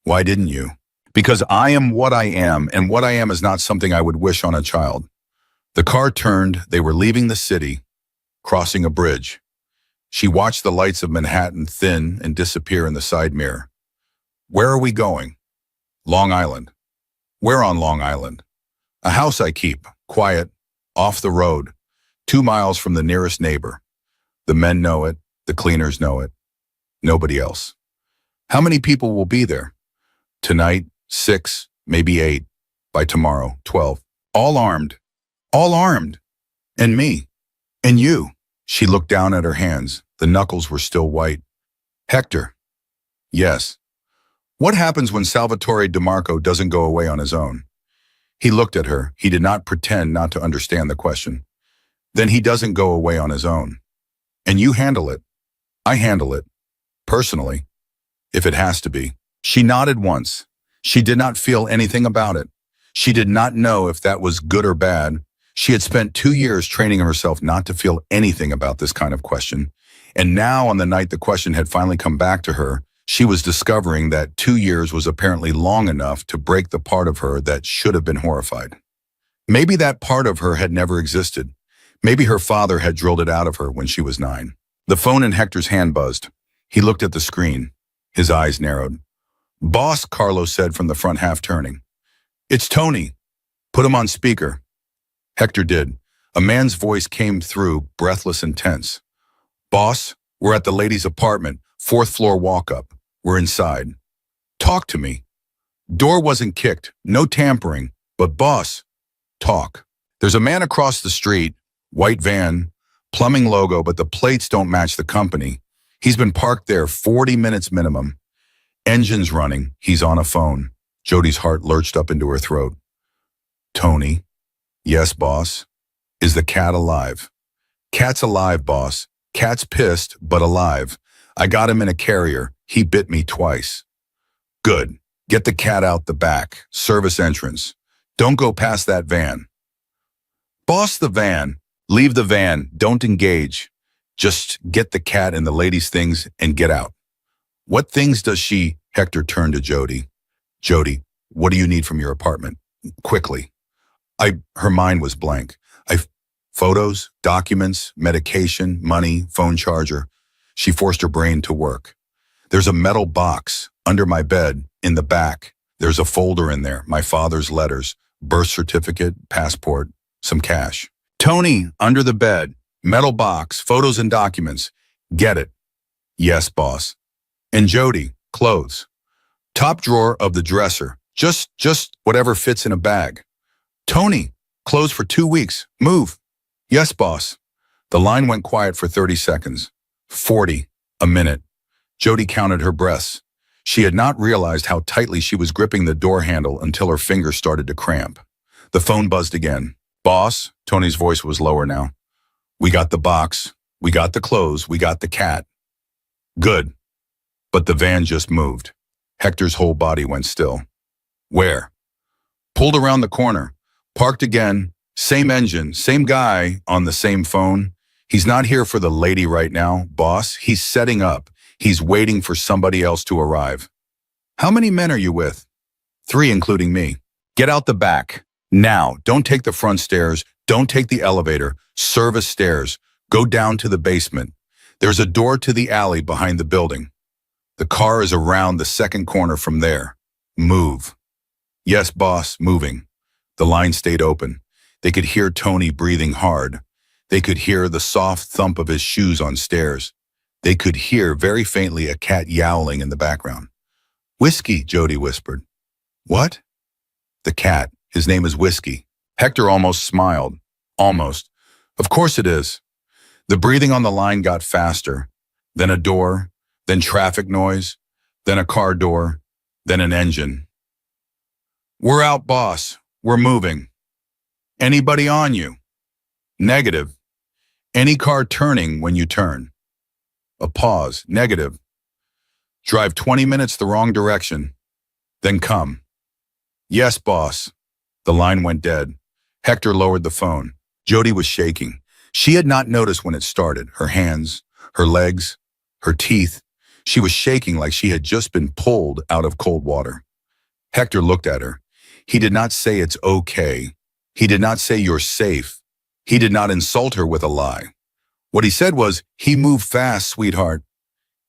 Why didn't you? Because I am what I am, and what I am is not something I would wish on a child. The car turned. They were leaving the city, crossing a bridge. She watched the lights of Manhattan thin and disappear in the side mirror. Where are we going? Long Island. Where on Long Island? A house I keep, quiet, off the road, 2 miles from the nearest neighbor. The men know it, the cleaners know it. Nobody else. How many people will be there? Tonight, 6, maybe 8. By tomorrow, 12. All armed. All armed. And me. And you. She looked down at her hands. The knuckles were still white. Hector. Yes. What happens when Salvatore DeMarco doesn't go away on his own? He looked at her. He did not pretend not to understand the question. Then he doesn't go away on his own. And you handle it. I handle it. Personally. If it has to be. She nodded once. She did not feel anything about it. She did not know if that was good or bad. She had spent 2 years training herself not to feel anything about this kind of question. And now, on the night the question had finally come back to her, she was discovering that 2 years was apparently long enough to break the part of her that should have been horrified. Maybe that part of her had never existed. Maybe her father had drilled it out of her when she was 9. The phone in Hector's hand buzzed. He looked at the screen. His eyes narrowed. Boss, Carlos said from the front, half turning. It's Tony. Put him on speaker. Hector did. A man's voice came through, breathless and tense. Boss, we're at the lady's apartment, 4th floor walk-up. We're inside. Talk to me. Door wasn't kicked, no tampering, but boss, talk. There's a man across the street, white van, plumbing logo, but the plates don't match the company. He's been parked there 40 minutes minimum. Engine's running. He's on a phone. Jody's heart lurched up into her throat. Tony. Yes, boss. Is the cat alive? Cat's alive, boss. Cat's pissed, but alive. I got him in a carrier. He bit me twice. Good. Get the cat out the back. Service entrance. Don't go past that van. Boss, the van. Leave the van. Don't engage. Just get the cat and the lady's things and get out. What things does she? Hector turned to Jody. Jody, what do you need from your apartment? Quickly. Her mind was blank. Photos, documents, medication, money, phone charger. She forced her brain to work. There's a metal box under my bed in the back. There's a folder in there, my father's letters, birth certificate, passport, some cash. Tony, under the bed, metal box, photos and documents. Get it. Yes, boss. And Jody, clothes. Top drawer of the dresser. Just whatever fits in a bag. Tony, clothes for 2 weeks. Move. Yes, boss. The line went quiet for 30 seconds. 40. A minute. Jody counted her breaths. She had not realized how tightly she was gripping the door handle until her fingers started to cramp. The phone buzzed again. Boss, Tony's voice was lower now. We got the box. We got the clothes. We got the cat. Good. But the van just moved. Hector's whole body went still. Where? Pulled around the corner. Parked again. Same engine. Same guy on the same phone. He's not here for the lady right now, boss. He's setting up. He's waiting for somebody else to arrive. How many men are you with? 3, including me. Get out the back. Now, don't take the front stairs. Don't take the elevator. Service stairs. Go down to the basement. There's a door to the alley behind the building. The car is around the second corner from there. Move. Yes, boss, moving. The line stayed open. They could hear Tony breathing hard. They could hear the soft thump of his shoes on stairs. They could hear very faintly a cat yowling in the background. Whiskey, Jody whispered. What? The cat. His name is Whiskey. Hector almost smiled. Almost. Of course it is. The breathing on the line got faster. Then a door, then traffic noise, then a car door, then an engine. We're out, boss. We're moving. Anybody on you? Negative. Any car turning when you turn? A pause. Negative. Drive 20 minutes the wrong direction. Then come. Yes, boss. The line went dead. Hector lowered the phone. Jody was shaking. She had not noticed when it started. Her hands, her legs, her teeth. She was shaking like she had just been pulled out of cold water. Hector looked at her. He did not say it's okay. He did not say you're safe. He did not insult her with a lie. What he said was, he moved fast, sweetheart.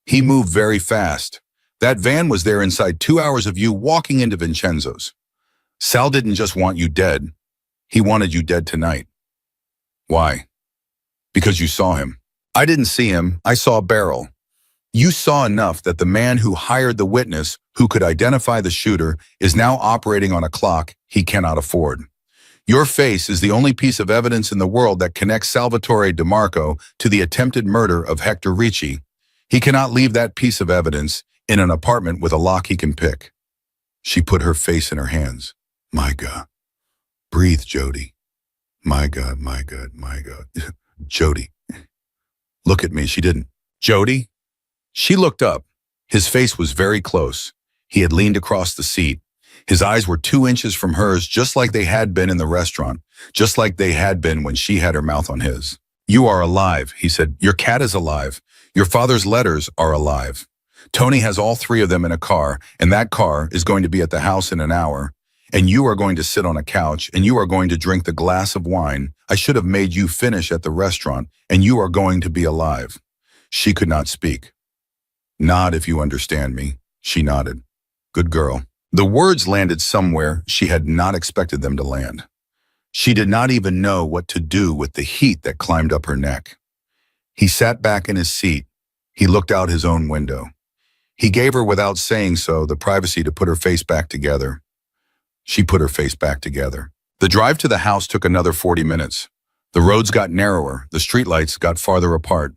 He moved very fast. That van was there inside 2 hours of you walking into Vincenzo's. Sal didn't just want you dead. He wanted you dead tonight. Why? Because you saw him. I didn't see him. I saw a barrel. You saw enough that the man who hired the witness, who could identify the shooter, is now operating on a clock he cannot afford. Your face is the only piece of evidence in the world that connects Salvatore DeMarco to the attempted murder of Hector Ricci. He cannot leave that piece of evidence in an apartment with a lock he can pick. She put her face in her hands. My God. Breathe, Jody. My God, my God, my God. Jody. Look at me. She didn't. Jody? She looked up. His face was very close. He had leaned across the seat. His eyes were 2 inches from hers, just like they had been in the restaurant, just like they had been when she had her mouth on his. You are alive, he said. Your cat is alive. Your father's letters are alive. Tony has all 3 of them in a car, and that car is going to be at the house in an hour. And you are going to sit on a couch, and you are going to drink the glass of wine I should have made you finish at the restaurant, and you are going to be alive. She could not speak. Nod if you understand me. She nodded. Good girl. The words landed somewhere she had not expected them to land. She did not even know what to do with the heat that climbed up her neck. He sat back in his seat. He looked out his own window. He gave her, without saying so, the privacy to put her face back together. She put her face back together. The drive to the house took another 40 minutes. The roads got narrower. The streetlights got farther apart.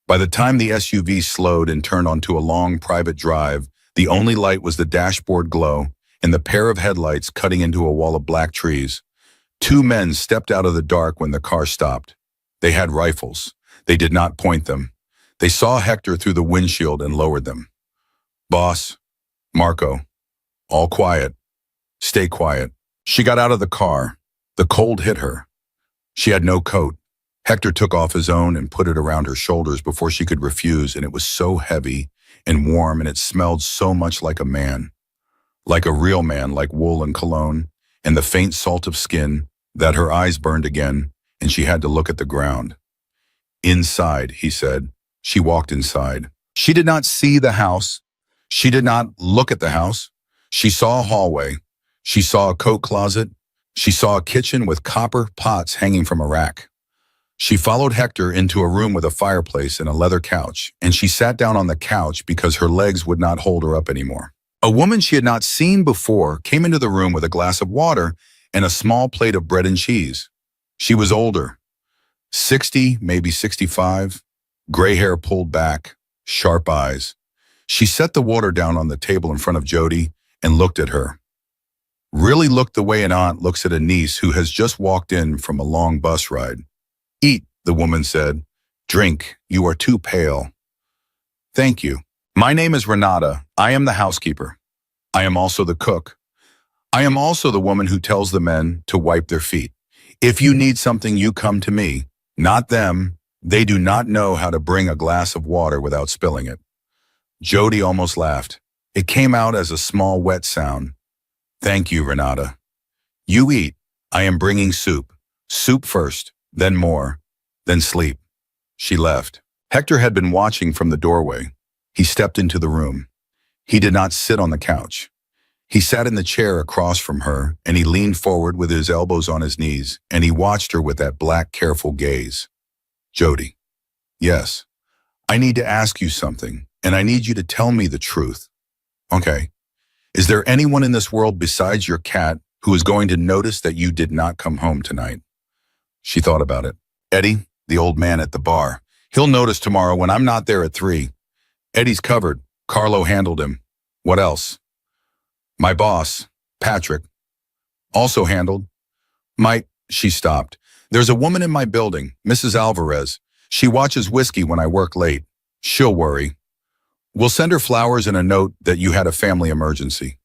By the time the SUV slowed and turned onto a long private drive, the only light was the dashboard glow and the pair of headlights cutting into a wall of black trees. 2 men stepped out of the dark when the car stopped. They had rifles. They did not point them. They saw Hector through the windshield and lowered them. Boss, Marco, all quiet. Stay quiet. She got out of the car. The cold hit her. She had no coat. Hector took off his own and put it around her shoulders before she could refuse, and it was so heavy and warm, and it smelled so much like a man. Like a real man, like wool and cologne, and the faint salt of skin, that her eyes burned again, and she had to look at the ground. Inside, he said. She walked inside. She did not see the house. She did not look at the house. She saw a hallway. She saw a coat closet. She saw a kitchen with copper pots hanging from a rack. She followed Hector into a room with a fireplace and a leather couch, and she sat down on the couch because her legs would not hold her up anymore. A woman she had not seen before came into the room with a glass of water and a small plate of bread and cheese. She was older, 60, maybe 65, gray hair pulled back, sharp eyes. She set the water down on the table in front of Jody and looked at her. Really looked the way an aunt looks at a niece who has just walked in from a long bus ride. Eat, the woman said. Drink, you are too pale. Thank you. My name is Renata. I am the housekeeper. I am also the cook. I am also the woman who tells the men to wipe their feet. If you need something, you come to me, not them. They do not know how to bring a glass of water without spilling it. Jody almost laughed. It came out as a small wet sound. Thank you, Renata. You eat. I am bringing soup. Soup first, then more, then sleep. She left. Hector had been watching from the doorway. He stepped into the room. He did not sit on the couch. He sat in the chair across from her, and he leaned forward with his elbows on his knees, and he watched her with that black, careful gaze. Jody. Yes. I need to ask you something, and I need you to tell me the truth. Okay. Is there anyone in this world besides your cat who is going to notice that you did not come home tonight? She thought about it. Eddie, the old man at the bar. He'll notice tomorrow when I'm not there at 3. Eddie's covered. Carlo handled him. What else? My boss, Patrick, also handled. She stopped. There's a woman in my building, Mrs. Alvarez. She watches whiskey when I work late. She'll worry. We'll send her flowers and a note that you had a family emergency.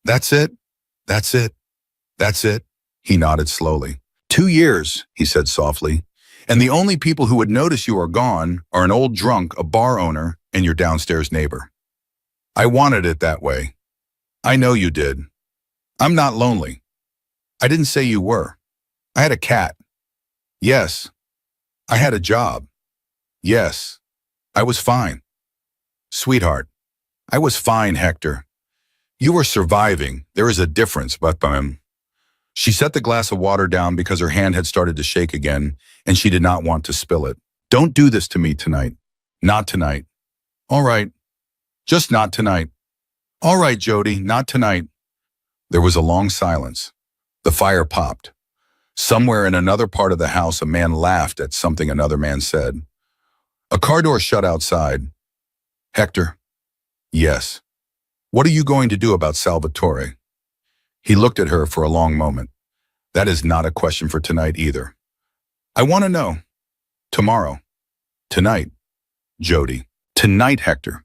That's it? That's it? That's it? He nodded slowly. 2 years, he said softly. And the only people who would notice you are gone are an old drunk, a bar owner, and your downstairs neighbor. I wanted it that way. I know you did. I'm not lonely. I didn't say you were. I had a cat. Yes. I had a job. Yes. I was fine. Sweetheart, I was fine, Hector. You were surviving. There is a difference, but She set the glass of water down because her hand had started to shake again, and she did not want to spill it. Don't do this to me tonight. Not tonight. All right. Just not tonight. All right, Jody, not tonight. There was a long silence. The fire popped. Somewhere in another part of the house, a man laughed at something another man said. A car door shut outside. Hector. Yes. What are you going to do about Salvatore? He looked at her for a long moment. That is not a question for tonight either. I want to know. Tomorrow. Tonight. Jody. Tonight, Hector.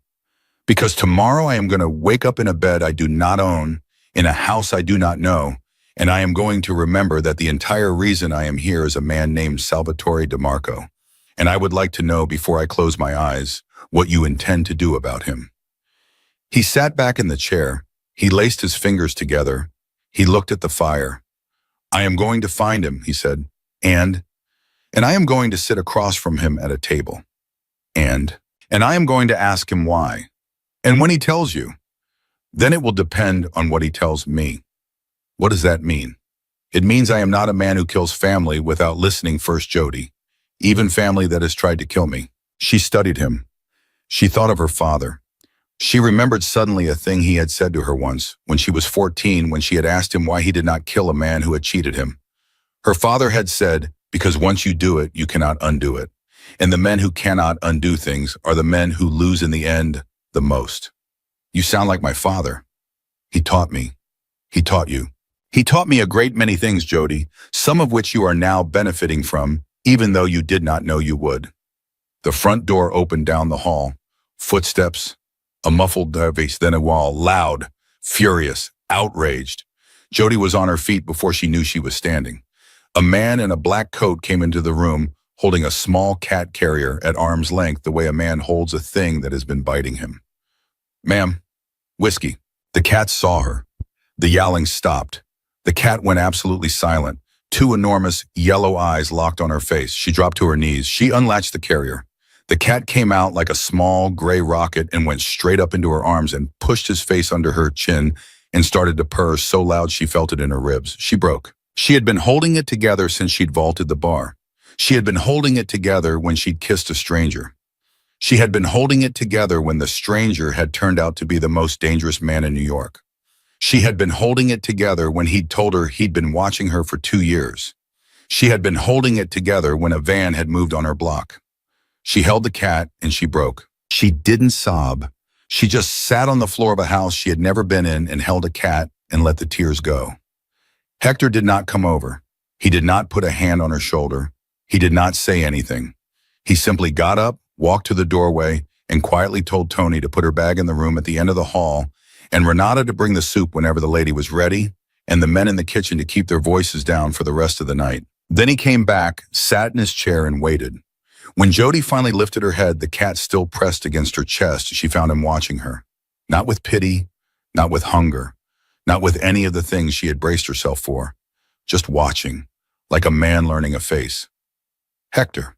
Because tomorrow I am going to wake up in a bed I do not own, in a house I do not know, and I am going to remember that the entire reason I am here is a man named Salvatore DeMarco, and I would like to know before I close my eyes what you intend to do about him. He sat back in the chair. He laced his fingers together. He looked at the fire. I am going to find him, he said, and I am going to sit across from him at a table. And I am going to ask him why. And when he tells you, then it will depend on what he tells me. What does that mean? It means I am not a man who kills family without listening first, Jody, even family that has tried to kill me. She studied him. She thought of her father. She remembered suddenly a thing he had said to her once, when she was 14, when she had asked him why he did not kill a man who had cheated him. Her father had said, because once you do it, you cannot undo it. And the men who cannot undo things are the men who lose in the end the most. You sound like my father. He taught me. He taught you. He taught me a great many things, Jody, some of which you are now benefiting from, even though you did not know you would. The front door opened down the hall. Footsteps. A muffled voice, then a wall, loud, furious, outraged. Jody was on her feet before she knew she was standing. A man in a black coat came into the room, holding a small cat carrier at arm's length the way a man holds a thing that has been biting him. Ma'am, whiskey. The cat saw her. The yowling stopped. The cat went absolutely silent. 2 enormous, yellow eyes locked on her face. She dropped to her knees. She unlatched the carrier. The cat came out like a small, gray rocket and went straight up into her arms and pushed his face under her chin and started to purr so loud she felt it in her ribs. She broke. She had been holding it together since she'd vaulted the bar. She had been holding it together when she'd kissed a stranger. She had been holding it together when the stranger had turned out to be the most dangerous man in New York. She had been holding it together when he'd told her he'd been watching her for 2 years. She had been holding it together when a van had moved on her block. She held the cat and she broke. She didn't sob. She just sat on the floor of a house she had never been in and held a cat and let the tears go. Hector did not come over. He did not put a hand on her shoulder. He did not say anything. He simply got up, walked to the doorway, and quietly told Tony to put her bag in the room at the end of the hall and Renata to bring the soup whenever the lady was ready and the men in the kitchen to keep their voices down for the rest of the night. Then he came back, sat in his chair, and waited. When Jody finally lifted her head, the cat still pressed against her chest. She found him watching her. Not with pity, not with hunger, not with any of the things she had braced herself for. Just watching, like a man learning a face. Hector.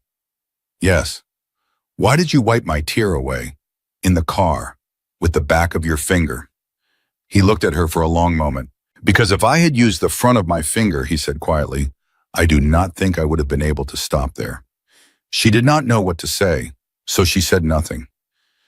Yes. Why did you wipe my tear away? In the car, with the back of your finger. He looked at her for a long moment. Because if I had used the front of my finger, he said quietly, I do not think I would have been able to stop there. She did not know what to say, so she said nothing.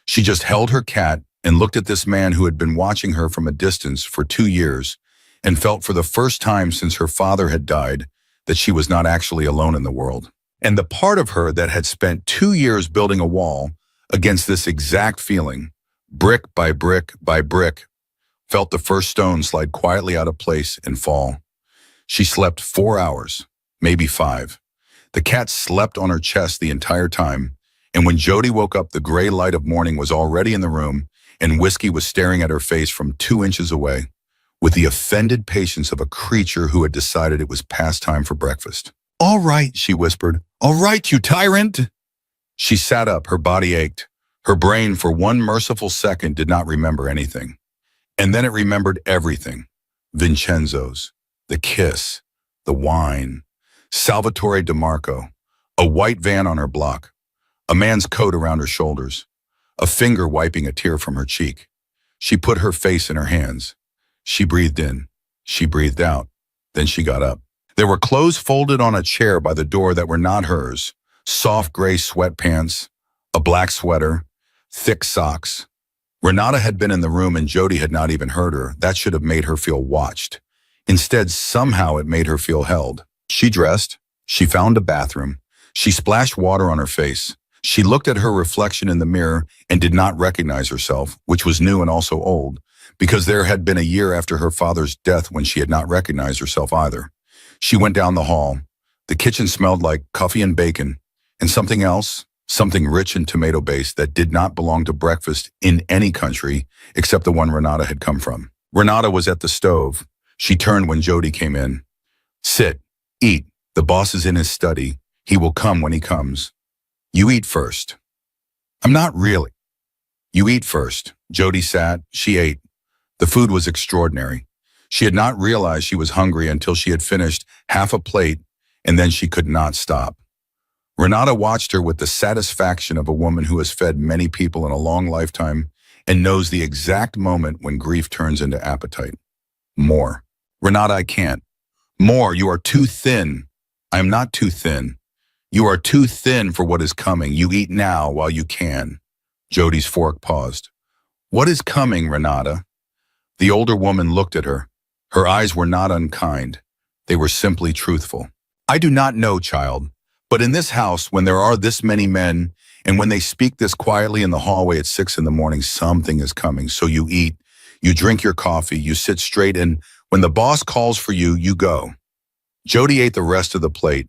She just held her cat and looked at this man who had been watching her from a distance for 2 years and felt for the first time since her father had died that she was not actually alone in the world. And the part of her that had spent 2 years building a wall against this exact feeling, brick by brick by brick, felt the first stone slide quietly out of place and fall. She slept 4 hours, maybe 5. The cat slept on her chest the entire time, and when Jody woke up, the gray light of morning was already in the room, and Whiskey was staring at her face from 2 inches away, with the offended patience of a creature who had decided it was past time for breakfast. All right, she whispered. All right, you tyrant! She sat up, her body ached. Her brain, for one merciful second, did not remember anything. And then it remembered everything. Vincenzo's, the kiss, the wine, Salvatore DeMarco, a white van on her block, a man's coat around her shoulders, a finger wiping a tear from her cheek. She put her face in her hands. She breathed in. She breathed out. Then she got up. There were clothes folded on a chair by the door that were not hers, soft gray sweatpants, a black sweater, thick socks. Renata had been in the room and Jody had not even heard her. That should have made her feel watched. Instead, somehow it made her feel held. She dressed. She found a bathroom. She splashed water on her face. She looked at her reflection in the mirror and did not recognize herself, which was new and also old, because there had been a year after her father's death when she had not recognized herself either. She went down the hall. The kitchen smelled like coffee and bacon, and something else, something rich and tomato-based that did not belong to breakfast in any country except the one Renata had come from. Renata was at the stove. She turned when Jody came in. Sit, eat. The boss is in his study. He will come when he comes. You eat first. I'm not really. You eat first. Jody sat. She ate. The food was extraordinary. She had not realized she was hungry until she had finished half a plate, and then she could not stop. Renata watched her with the satisfaction of a woman who has fed many people in a long lifetime and knows the exact moment when grief turns into appetite. More. Renata, I can't. More, you are too thin. I am not too thin. You are too thin for what is coming. You eat now while you can. Jody's fork paused. What is coming, Renata? The older woman looked at her. Her eyes were not unkind. They were simply truthful. I do not know, child, but in this house, when there are this many men, and when they speak this quietly in the hallway at 6 in the morning, something is coming. So you eat, you drink your coffee, you sit straight, and when the boss calls for you, you go. Jody ate the rest of the plate.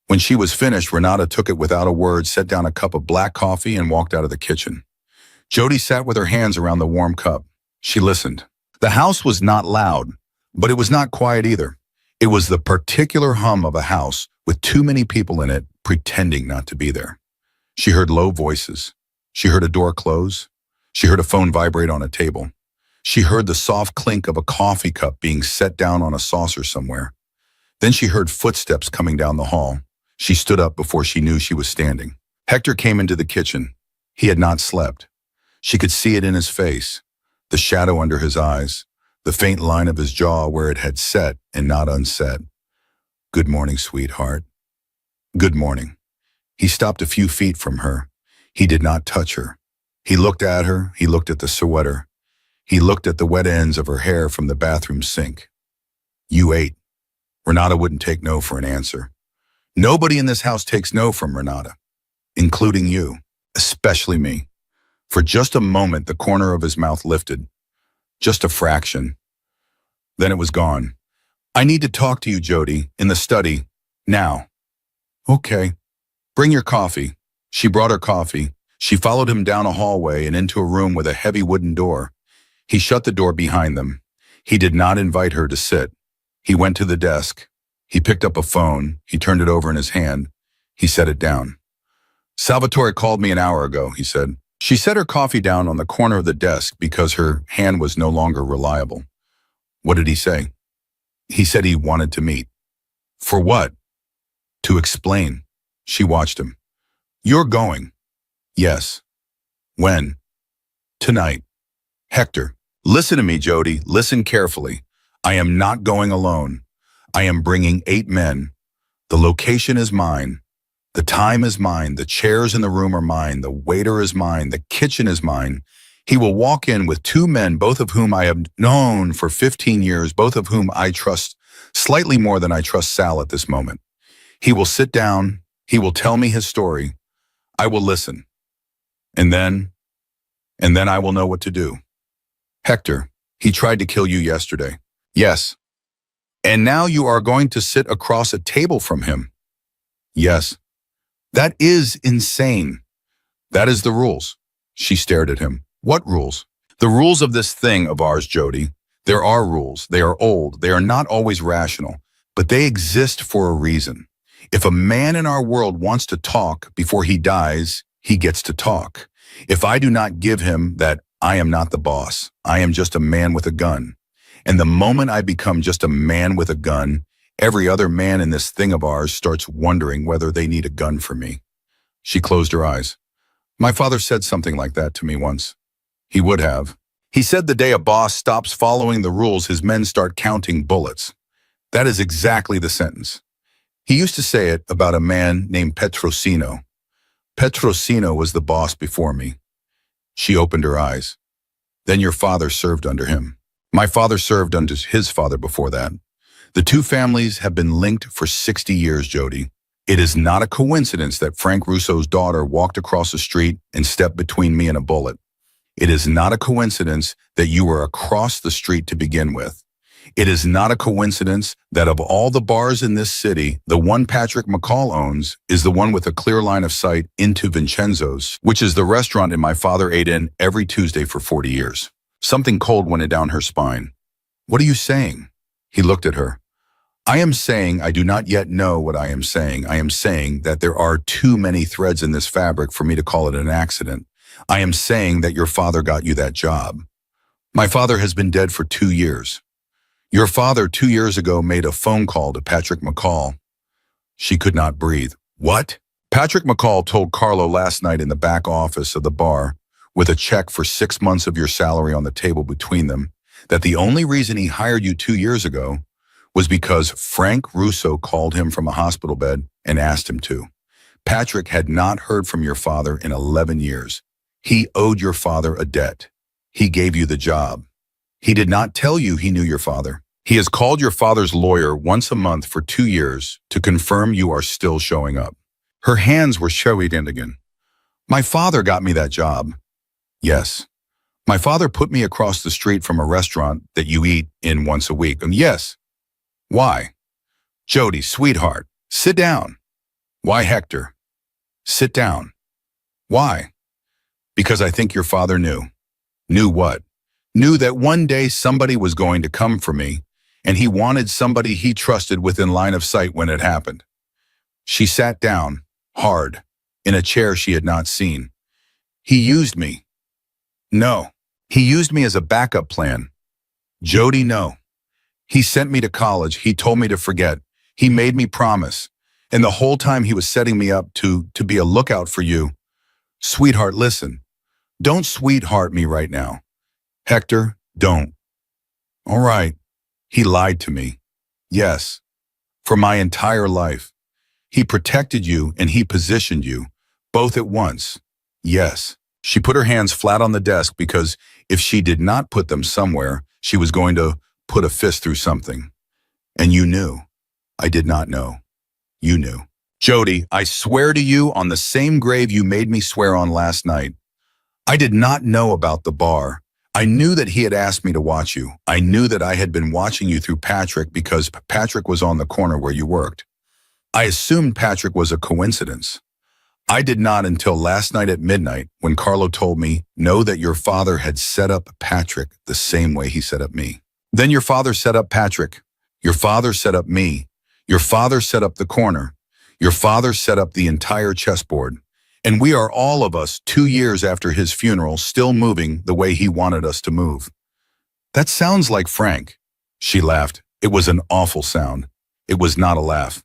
When she was finished, Renata took it without a word, set down a cup of black coffee, and walked out of the kitchen. Jody sat with her hands around the warm cup. She listened. The house was not loud, but it was not quiet either. It was the particular hum of a house with too many people in it pretending not to be there. She heard low voices. She heard a door close. She heard a phone vibrate on a table. She heard the soft clink of a coffee cup being set down on a saucer somewhere. Then she heard footsteps coming down the hall. She stood up before she knew she was standing. Hector came into the kitchen. He had not slept. She could see it in his face, the shadow under his eyes, the faint line of his jaw where it had set and not unset. Good morning, sweetheart. Good morning. He stopped a few feet from her. He did not touch her. He looked at her. He looked at the sweater. He looked at the wet ends of her hair from the bathroom sink. You ate. Renata wouldn't take no for an answer. Nobody in this house takes no from Renata, including you, especially me. For just a moment, the corner of his mouth lifted. Just a fraction. Then it was gone. I need to talk to you, Jody, in the study, now. Okay. Bring your coffee. She brought her coffee. She followed him down a hallway and into a room with a heavy wooden door. He shut the door behind them. He did not invite her to sit. He went to the desk. He picked up a phone. He turned it over in his hand. He set it down. Salvatore called me an hour ago, he said. She set her coffee down on the corner of the desk because her hand was no longer reliable. What did he say? He said he wanted to meet. For what? To explain. She watched him. You're going. Yes. When? Tonight. Hector, listen to me, Jody. Listen carefully. I am not going alone. I am bringing 8 men. The location is mine. The time is mine. The chairs in the room are mine. The waiter is mine. The kitchen is mine. He will walk in with 2 men, both of whom I have known for 15 years, both of whom I trust slightly more than I trust Sal at this moment. He will sit down. He will tell me his story. I will listen. And then I will know what to do. Hector, he tried to kill you yesterday. Yes. And now you are going to sit across a table from him. Yes. That is insane. That is the rules. She stared at him. What rules? The rules of this thing of ours, Jody. There are rules. They are old. They are not always rational, but they exist for a reason. If a man in our world wants to talk before he dies, he gets to talk. If I do not give him that I am not the boss, I am just a man with a gun. And the moment I become just a man with a gun, every other man in this thing of ours starts wondering whether they need a gun for me. She closed her eyes. My father said something like that to me once. He would have. He said the day a boss stops following the rules, his men start counting bullets. That is exactly the sentence. He used to say it about a man named Petrosino. Petrosino was the boss before me. She opened her eyes. Then your father served under him. My father served under his father before that. The 2 families have been linked for 60 years, Jody. It is not a coincidence that Frank Russo's daughter walked across the street and stepped between me and a bullet. It is not a coincidence that you were across the street to begin with. It is not a coincidence that of all the bars in this city, the one Patrick McCall owns is the one with a clear line of sight into Vincenzo's, which is the restaurant my father ate in every Tuesday for 40 years. Something cold went down her spine. What are you saying? He looked at her. I am saying I do not yet know what I am saying. I am saying that there are too many threads in this fabric for me to call it an accident. I am saying that your father got you that job. My father has been dead for 2 years. Your father 2 years ago made a phone call to Patrick McCall. She could not breathe. What? Patrick McCall told Carlo last night in the back office of the bar, with a check for 6 months of your salary on the table between them, that the only reason he hired you 2 years ago was because Frank Russo called him from a hospital bed and asked him to. Patrick had not heard from your father in 11 years. He owed your father a debt. He gave you the job. He did not tell you he knew your father. He has called your father's lawyer once a month for 2 years to confirm you are still showing up. Her hands were showing again. My father got me that job. Yes. My father put me across the street from a restaurant that you eat in once a week. And yes. Why? Jody, sweetheart, sit down. Why, Hector? Sit down. Why? Because I think your father knew. Knew what? Knew that one day somebody was going to come for me, and he wanted somebody he trusted within line of sight when it happened. She sat down, hard, in a chair she had not seen. He used me. No, he used me as a backup plan. Jody, no. He sent me to college. He told me to forget. He made me promise. And the whole time he was setting me up to be a lookout for you. Sweetheart, listen. Don't sweetheart me right now. Hector, don't. All right. He lied to me. Yes. For my entire life. He protected you and he positioned you, both at once. Yes. She put her hands flat on the desk because if she did not put them somewhere, she was going to put a fist through something. And you knew. I did not know. You knew. Jody, I swear to you on the same grave you made me swear on last night. I did not know about the bar. I knew that he had asked me to watch you. I knew that I had been watching you through Patrick because Patrick was on the corner where you worked. I assumed Patrick was a coincidence. I did not until last night at midnight when Carlo told me, know that your father had set up Patrick the same way he set up me. Then your father set up Patrick. Your father set up me. Your father set up the corner. Your father set up the entire chessboard. And we are all of us 2 years after his funeral still moving the way he wanted us to move. That sounds like Frank. She laughed. It was an awful sound. It was not a laugh.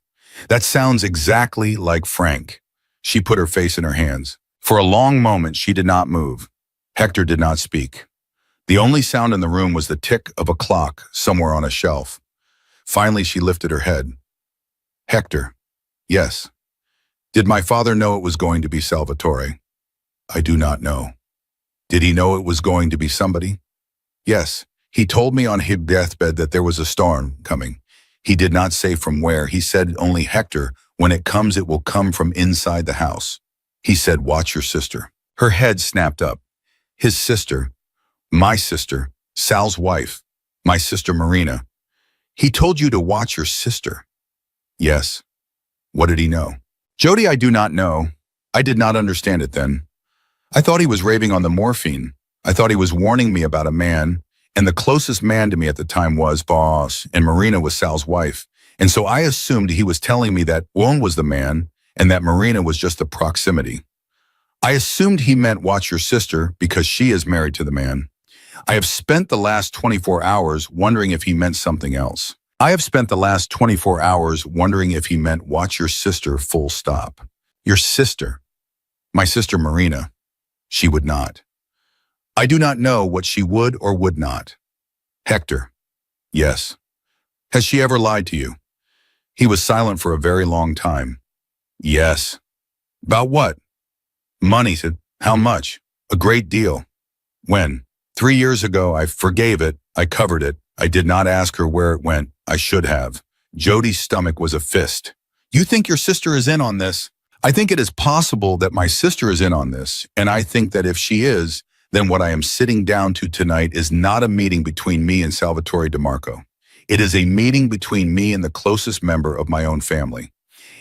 That sounds exactly like Frank. She put her face in her hands. For a long moment, she did not move. Hector did not speak. The only sound in the room was the tick of a clock somewhere on a shelf. Finally, she lifted her head. Hector. Yes. Did my father know it was going to be Salvatore? I do not know. Did he know it was going to be somebody? Yes. He told me on his deathbed that there was a storm coming. He did not say from where. He said only, Hector, when it comes, it will come from inside the house. He said, watch your sister. Her head snapped up. His sister, my sister, Sal's wife, my sister Marina. He told you to watch your sister. Yes. What did he know? Jody, I do not know. I did not understand it then. I thought he was raving on the morphine. I thought he was warning me about a man, and the closest man to me at the time was Boss, and Marina was Sal's wife. And so I assumed he was telling me that Juan was the man and that Marina was just the proximity. I assumed he meant watch your sister because she is married to the man. I have spent the last 24 hours wondering if he meant something else. I have spent the last 24 hours wondering if he meant watch your sister full stop. Your sister. My sister Marina. She would not. I do not know what she would or would not. Hector. Yes. Has she ever lied to you? He was silent for a very long time. Yes. About what? Money, said. How much? A great deal. When? 3 years ago, I forgave it. I covered it. I did not ask her where it went. I should have. Jody's stomach was a fist. You think your sister is in on this? I think it is possible that my sister is in on this, and I think that if she is, then what I am sitting down to tonight is not a meeting between me and Salvatore DeMarco. It is a meeting between me and the closest member of my own family.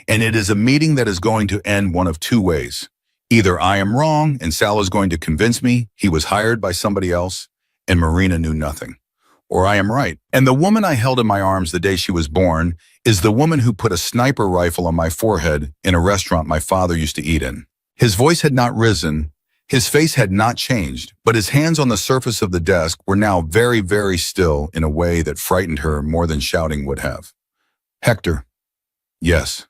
And it is a meeting that is going to end one of two ways. Either I am wrong and Sal is going to convince me he was hired by somebody else and Marina knew nothing. Or I am right. And the woman I held in my arms the day she was born is the woman who put a sniper rifle on my forehead in a restaurant my father used to eat in. His voice had not risen. His face had not changed, but his hands on the surface of the desk were now very, very still in a way that frightened her more than shouting would have. Hector. Yes.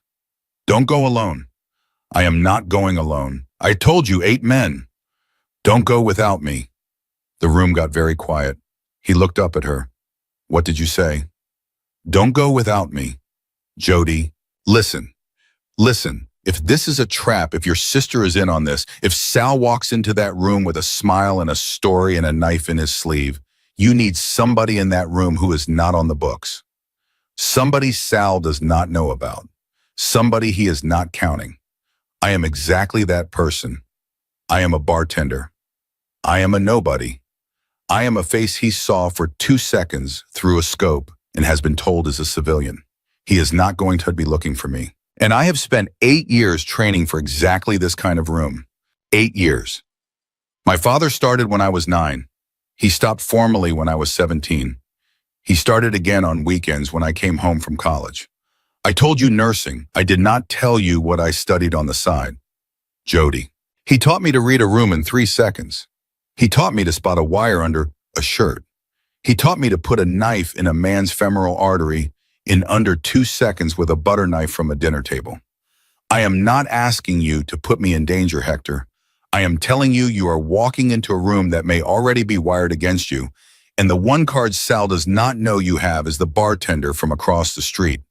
Don't go alone. I am not going alone. I told you 8 men. Don't go without me. The room got very quiet. He looked up at her. What did you say? Don't go without me. Jody, listen. Listen. If this is a trap, if your sister is in on this, if Sal walks into that room with a smile and a story and a knife in his sleeve, you need somebody in that room who is not on the books. Somebody Sal does not know about. Somebody he is not counting. I am exactly that person. I am a bartender. I am a nobody. I am a face he saw for 2 seconds through a scope and has been told is a civilian. He is not going to be looking for me. And I have spent 8 years training for exactly this kind of room. 8 years. My father started when I was 9. He stopped formally when I was 17. He started again on weekends when I came home from college. I told you nursing. I did not tell you what I studied on the side. Jody. He taught me to read a room in 3 seconds. He taught me to spot a wire under a shirt. He taught me to put a knife in a man's femoral artery in under 2 seconds with a butter knife from a dinner table. I am not asking you to put me in danger, Hector. I am telling you you are walking into a room that may already be wired against you, And the one card Sal does not know you have is the bartender from across the street.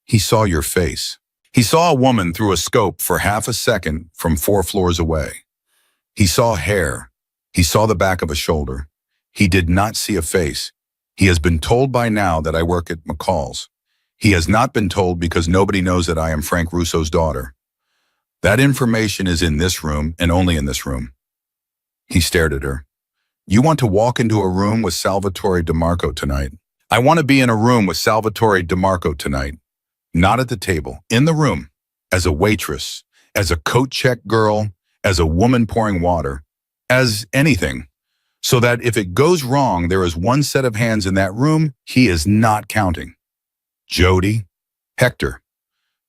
He saw your face. He saw a woman through a scope for half a second from 4 floors away. He saw hair. He saw the back of a shoulder. He did not see a face. He has been told by now that I work at McCall's. He has not been told because nobody knows that I am Frank Russo's daughter. That information is in this room and only in this room. He stared at her. You want to walk into a room with Salvatore DeMarco tonight? I want to be in a room with Salvatore DeMarco tonight. Not at the table, in the room, as a waitress, as a coat check girl, as a woman pouring water, as anything. So that if it goes wrong, there is one set of hands in that room he is not counting. Jody, Hector,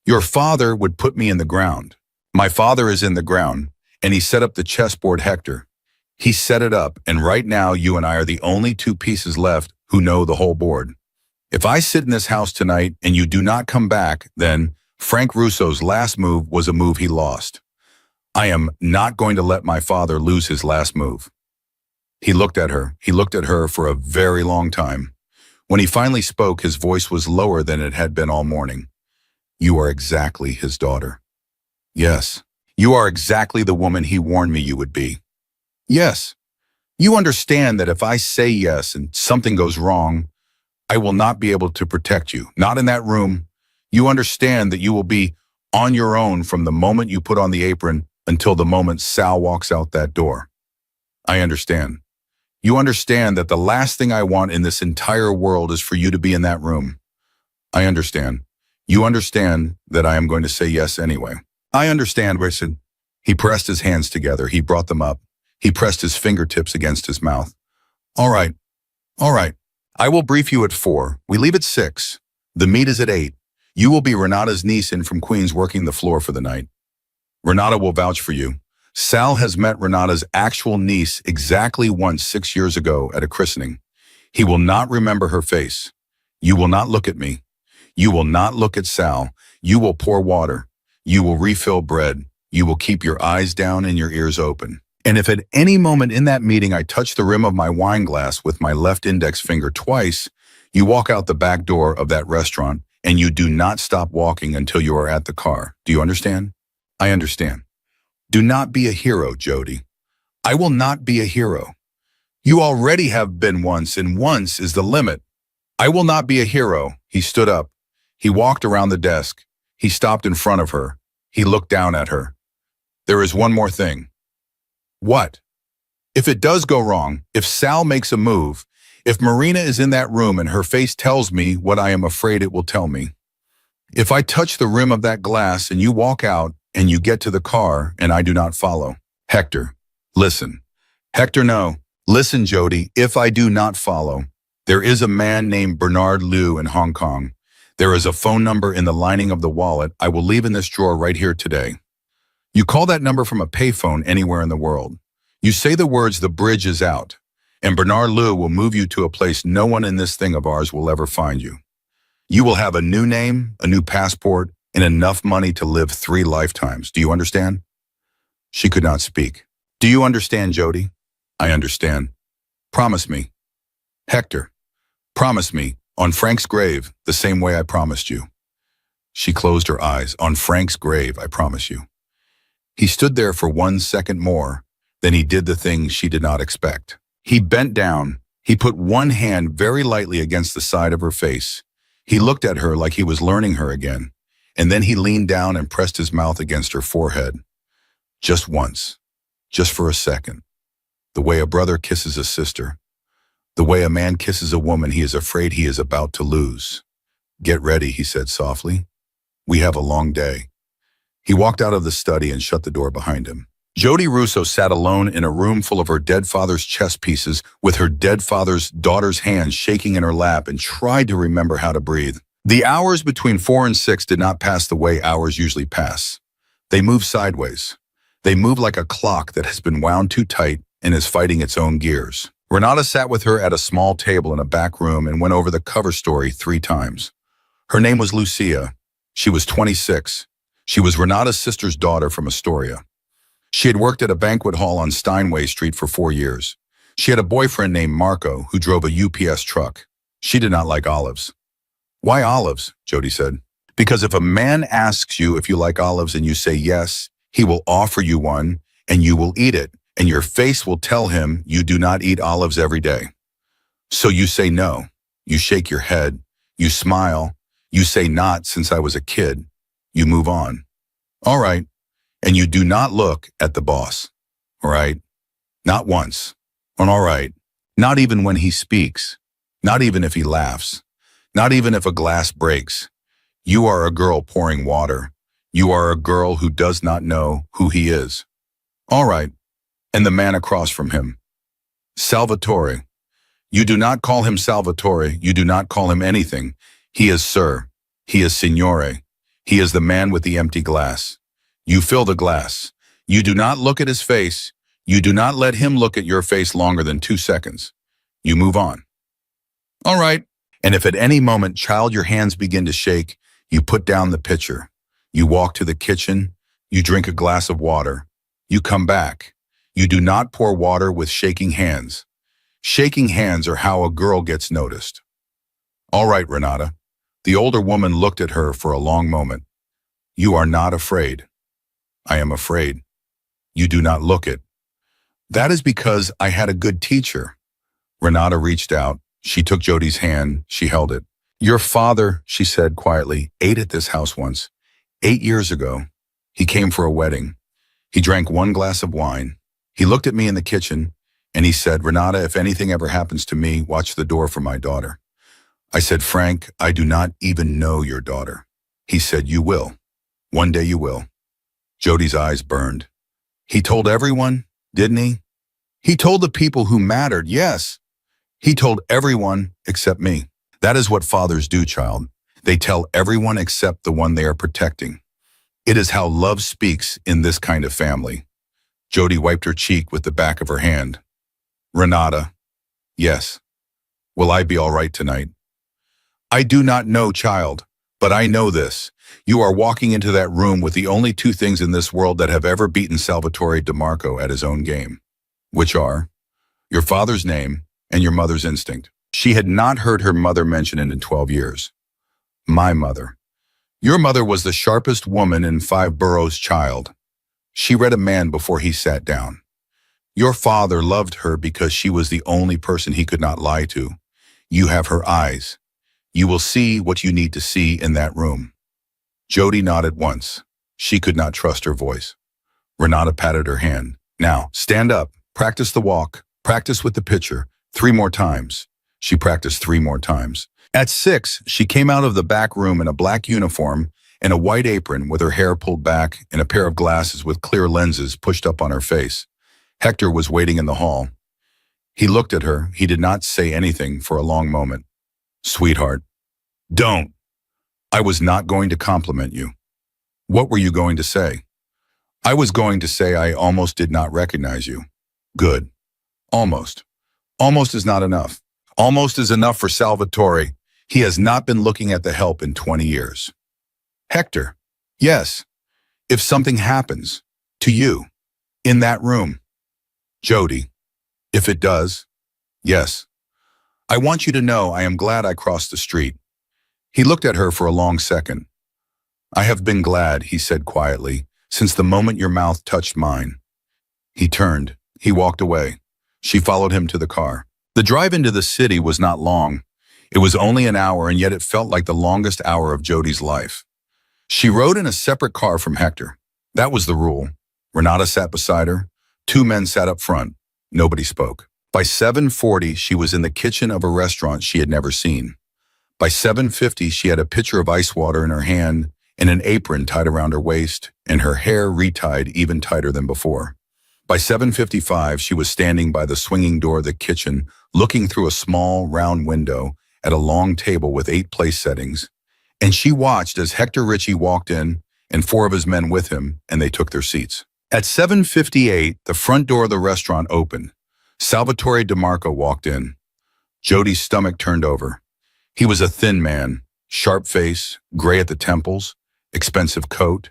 your father would put me in the ground. My father is in the ground, and he set up the chessboard, Hector. He set it up, and right now you and I are the only 2 pieces left who know the whole board. If I sit in this house tonight and you do not come back, then Frank Russo's last move was a move he lost. I am not going to let my father lose his last move. He looked at her. He looked at her for a very long time. When he finally spoke, his voice was lower than it had been all morning. You are exactly his daughter. Yes, you are exactly the woman he warned me you would be. Yes, you understand that if I say yes and something goes wrong, I will not be able to protect you, not in that room. You understand that you will be on your own from the moment you put on the apron until the moment Sal walks out that door. I understand. You understand that the last thing I want in this entire world is for you to be in that room. I understand. You understand that I am going to say yes anyway. I understand, Wilson. He pressed his hands together. He brought them up. He pressed his fingertips against his mouth. All right. All right. I will brief you at 4. We leave at 6. The meet is at 8. You will be Renata's niece in from Queens working the floor for the night. Renata will vouch for you. Sal has met Renata's actual niece exactly once 6 years ago at a christening. He will not remember her face. You will not look at me. You will not look at Sal. You will pour water. You will refill bread. You will keep your eyes down and your ears open. And if at any moment in that meeting I touch the rim of my wine glass with my left index finger twice, you walk out the back door of that restaurant and you do not stop walking until you are at the car. Do you understand? I understand. Do not be a hero, Jody. I will not be a hero. You already have been once, and once is the limit. I will not be a hero. He stood up. He walked around the desk. He stopped in front of her. He looked down at her. There is one more thing. What? If it does go wrong, if Sal makes a move, if Marina is in that room and her face tells me what I am afraid it will tell me, if I touch the rim of that glass and you walk out and you get to the car and I do not follow, Hector, listen. Hector, no. Listen, Jody, if I do not follow, there is a man named Bernard Liu in Hong Kong. There is a phone number in the lining of the wallet I will leave in this drawer right here today. You call that number from a payphone anywhere in the world. You say the words, the bridge is out, and Bernard Liu will move you to a place no one in this thing of ours will ever find you. You will have a new name, a new passport, and enough money to live 3 lifetimes. Do you understand? She could not speak. Do you understand, Jody? I understand. Promise me. Hector, promise me, on Frank's grave, the same way I promised you. She closed her eyes. On Frank's grave, I promise you. He stood there for 1 second more, then he did the thing she did not expect. He bent down. He put one hand very lightly against the side of her face. He looked at her like he was learning her again, and then he leaned down and pressed his mouth against her forehead. Just once, just for a second, the way a brother kisses a sister, the way a man kisses a woman he is afraid he is about to lose. Get ready, he said softly. We have a long day. He walked out of the study and shut the door behind him. Jody Russo sat alone in a room full of her dead father's chess pieces with her dead father's daughter's hands shaking in her lap and tried to remember how to breathe. The hours between 4 and 6 did not pass the way hours usually pass. They moved sideways. They moved like a clock that has been wound too tight and is fighting its own gears. Renata sat with her at a small table in a back room and went over the cover story 3 times. Her name was Lucia. She was 26. She was Renata's sister's daughter from Astoria. She had worked at a banquet hall on Steinway Street for 4 years. She had a boyfriend named Marco who drove a UPS truck. She did not like olives. Why olives? Jody said. Because if a man asks you if you like olives and you say yes, he will offer you one and you will eat it, and your face will tell him you do not eat olives every day. So you say no. You shake your head. You smile. You say not since I was a kid. You move on. All right. And you do not look at the boss. All right. Not once. And all right. Not even when he speaks. Not even if he laughs. Not even if a glass breaks. You are a girl pouring water. You are a girl who does not know who he is. All right. And the man across from him. Salvatore. You do not call him Salvatore. You do not call him anything. He is sir. He is signore. He is the man with the empty glass. You fill the glass. You do not look at his face. You do not let him look at your face longer than 2 seconds. You move on. All right. And if at any moment, child, your hands begin to shake, you put down the pitcher. You walk to the kitchen. You drink a glass of water. You come back. You do not pour water with shaking hands. Shaking hands are how a girl gets noticed. All right, Renata. The older woman looked at her for a long moment. You are not afraid. I am afraid. You do not look it. That is because I had a good teacher. Renata reached out. She took Jody's hand. She held it. Your father, she said quietly, ate at this house once. 8 years ago. He came for a wedding. He drank 1 glass of wine. He looked at me in the kitchen and he said, Renata, if anything ever happens to me, watch the door for my daughter. I said, Frank, I do not even know your daughter. He said, you will. One day you will. Jody's eyes burned. He told everyone, didn't he? He told the people who mattered, yes. He told everyone except me. That is what fathers do, child. They tell everyone except the one they are protecting. It is how love speaks in this kind of family. Jody wiped her cheek with the back of her hand. Renata, yes. Will I be all right tonight? I do not know, child, but I know this. You are walking into that room with the only 2 things in this world that have ever beaten Salvatore DeMarco at his own game, which are your father's name and your mother's instinct. She had not heard her mother mention it in 12 years. My mother. Your mother was the sharpest woman in 5 boroughs, child. She read a man before he sat down. Your father loved her because she was the only person he could not lie to. You have her eyes. You will see what you need to see in that room. Jody nodded once. She could not trust her voice. Renata patted her hand. Now, stand up. Practice the walk. Practice with the pitcher. 3 more times. She practiced 3 more times. At 6, she came out of the back room in a black uniform and a white apron with her hair pulled back and a pair of glasses with clear lenses pushed up on her face. Hector was waiting in the hall. He looked at her. He did not say anything for a long moment. Sweetheart, don't. I was not going to compliment you. What were you going to say? I was going to say I almost did not recognize you. Good. Almost. Almost is not enough. Almost is enough for Salvatore. He has not been looking at the help in 20 years. Hector, yes. If something happens to you in that room. Jody, if it does, yes. I want you to know I am glad I crossed the street. He looked at her for a long second. I have been glad, he said quietly, since the moment your mouth touched mine. He turned. He walked away. She followed him to the car. The drive into the city was not long. It was only an hour, and yet it felt like the longest hour of Jody's life. She rode in a separate car from Hector. That was the rule. Renata sat beside her. 2 men sat up front. Nobody spoke. By 7:40, she was in the kitchen of a restaurant she had never seen. By 7:50, she had a pitcher of ice water in her hand and an apron tied around her waist, and her hair retied even tighter than before. By 7:55, she was standing by the swinging door of the kitchen, looking through a small, round window at a long table with 8 place settings, and she watched as Hector Ritchie walked in and 4 of his men with him, and they took their seats. At 7:58, the front door of the restaurant opened. Salvatore DeMarco walked in. Jody's stomach turned over. He was a thin man, sharp face, gray at the temples, expensive coat.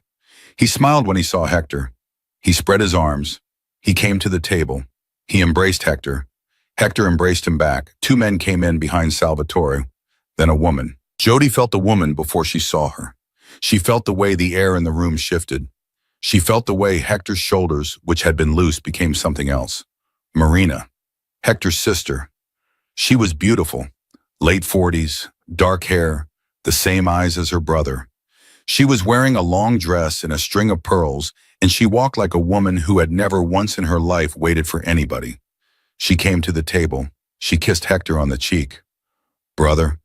He smiled when he saw Hector. He spread his arms. He came to the table. He embraced Hector. Hector embraced him back. Two men came in behind Salvatore, then a woman. Jody felt the woman before she saw her. She felt the way the air in the room shifted. She felt the way Hector's shoulders, which had been loose, became something else. Marina, Hector's sister. She was beautiful. Late 40s, dark hair, the same eyes as her brother. She was wearing a long dress and a string of pearls, and she walked like a woman who had never once in her life waited for anybody. She came to the table. She kissed Hector on the cheek. Brother.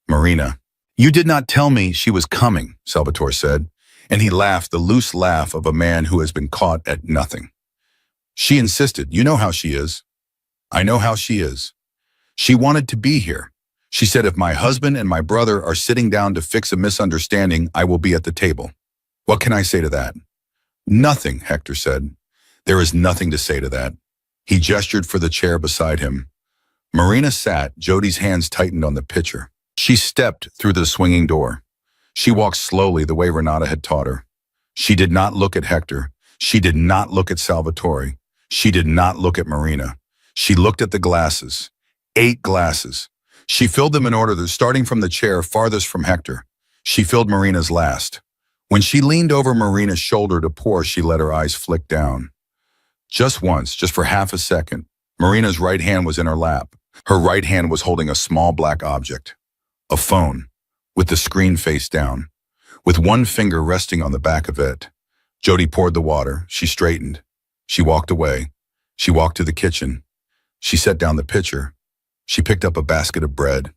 Marina. You did not tell me she was coming, Salvatore said, and he laughed the loose laugh of a man who has been caught at nothing. She insisted. You know how she is. I know how she is. She wanted to be here. She said, if my husband and my brother are sitting down to fix a misunderstanding, I will be at the table. What can I say to that? Nothing, Hector said. There is nothing to say to that. He gestured for the chair beside him. Marina sat, Jody's hands tightened on the pitcher. She stepped through the swinging door. She walked slowly the way Renata had taught her. She did not look at Hector. She did not look at Salvatore. She did not look at Marina. She looked at the glasses. 8 glasses. She filled them in order, starting from the chair farthest from Hector. She filled Marina's last. When she leaned over Marina's shoulder to pour, she let her eyes flick down. Just once, just for half a second, Marina's right hand was in her lap. Her right hand was holding a small black object. A phone, with the screen face down, with one finger resting on the back of it. Jody poured the water. She straightened. She walked away. She walked to the kitchen. She set down the pitcher. She picked up a basket of bread.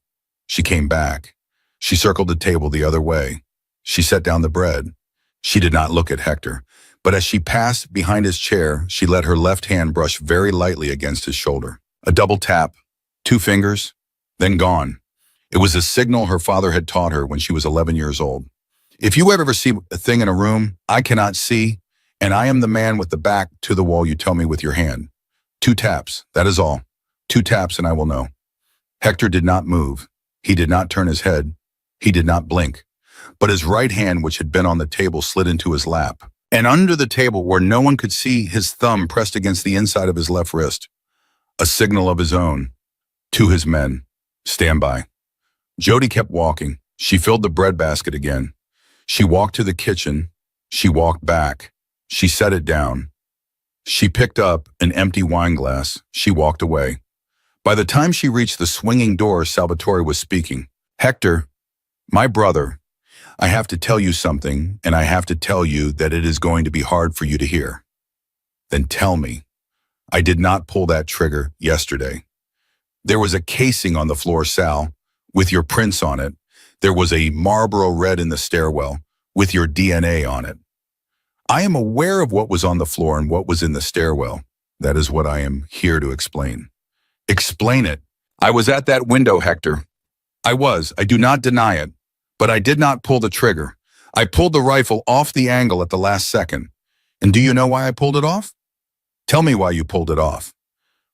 She came back. She circled the table the other way. She set down the bread. She did not look at Hector, but as she passed behind his chair, she let her left hand brush very lightly against his shoulder. A double tap, 2 fingers, then gone. It was a signal her father had taught her when she was 11 years old. If you ever see a thing in a room I cannot see, and I am the man with the back to the wall, you tell me with your hand. 2 taps, that is all. 2 taps and I will know. Hector did not move. He did not turn his head. He did not blink. But his right hand, which had been on the table, slid into his lap. And under the table, where no one could see, his thumb pressed against the inside of his left wrist. A signal of his own. To his men. Stand by. Jody kept walking. She filled the bread basket again. She walked to the kitchen. She walked back. She set it down. She picked up an empty wine glass. She walked away. By the time she reached the swinging door, Salvatore was speaking. Hector, my brother, I have to tell you something, and I have to tell you that it is going to be hard for you to hear. Then tell me. I did not pull that trigger yesterday. There was a casing on the floor, Sal, with your prints on it. There was a Marlboro Red in the stairwell with your DNA on it. I am aware of what was on the floor and what was in the stairwell. That is what I am here to explain. Explain it. I was at that window, Hector. I do not deny it, but I did not pull the trigger. I pulled the rifle off the angle at the last second. And do you know why I pulled it off? Tell me why you pulled it off.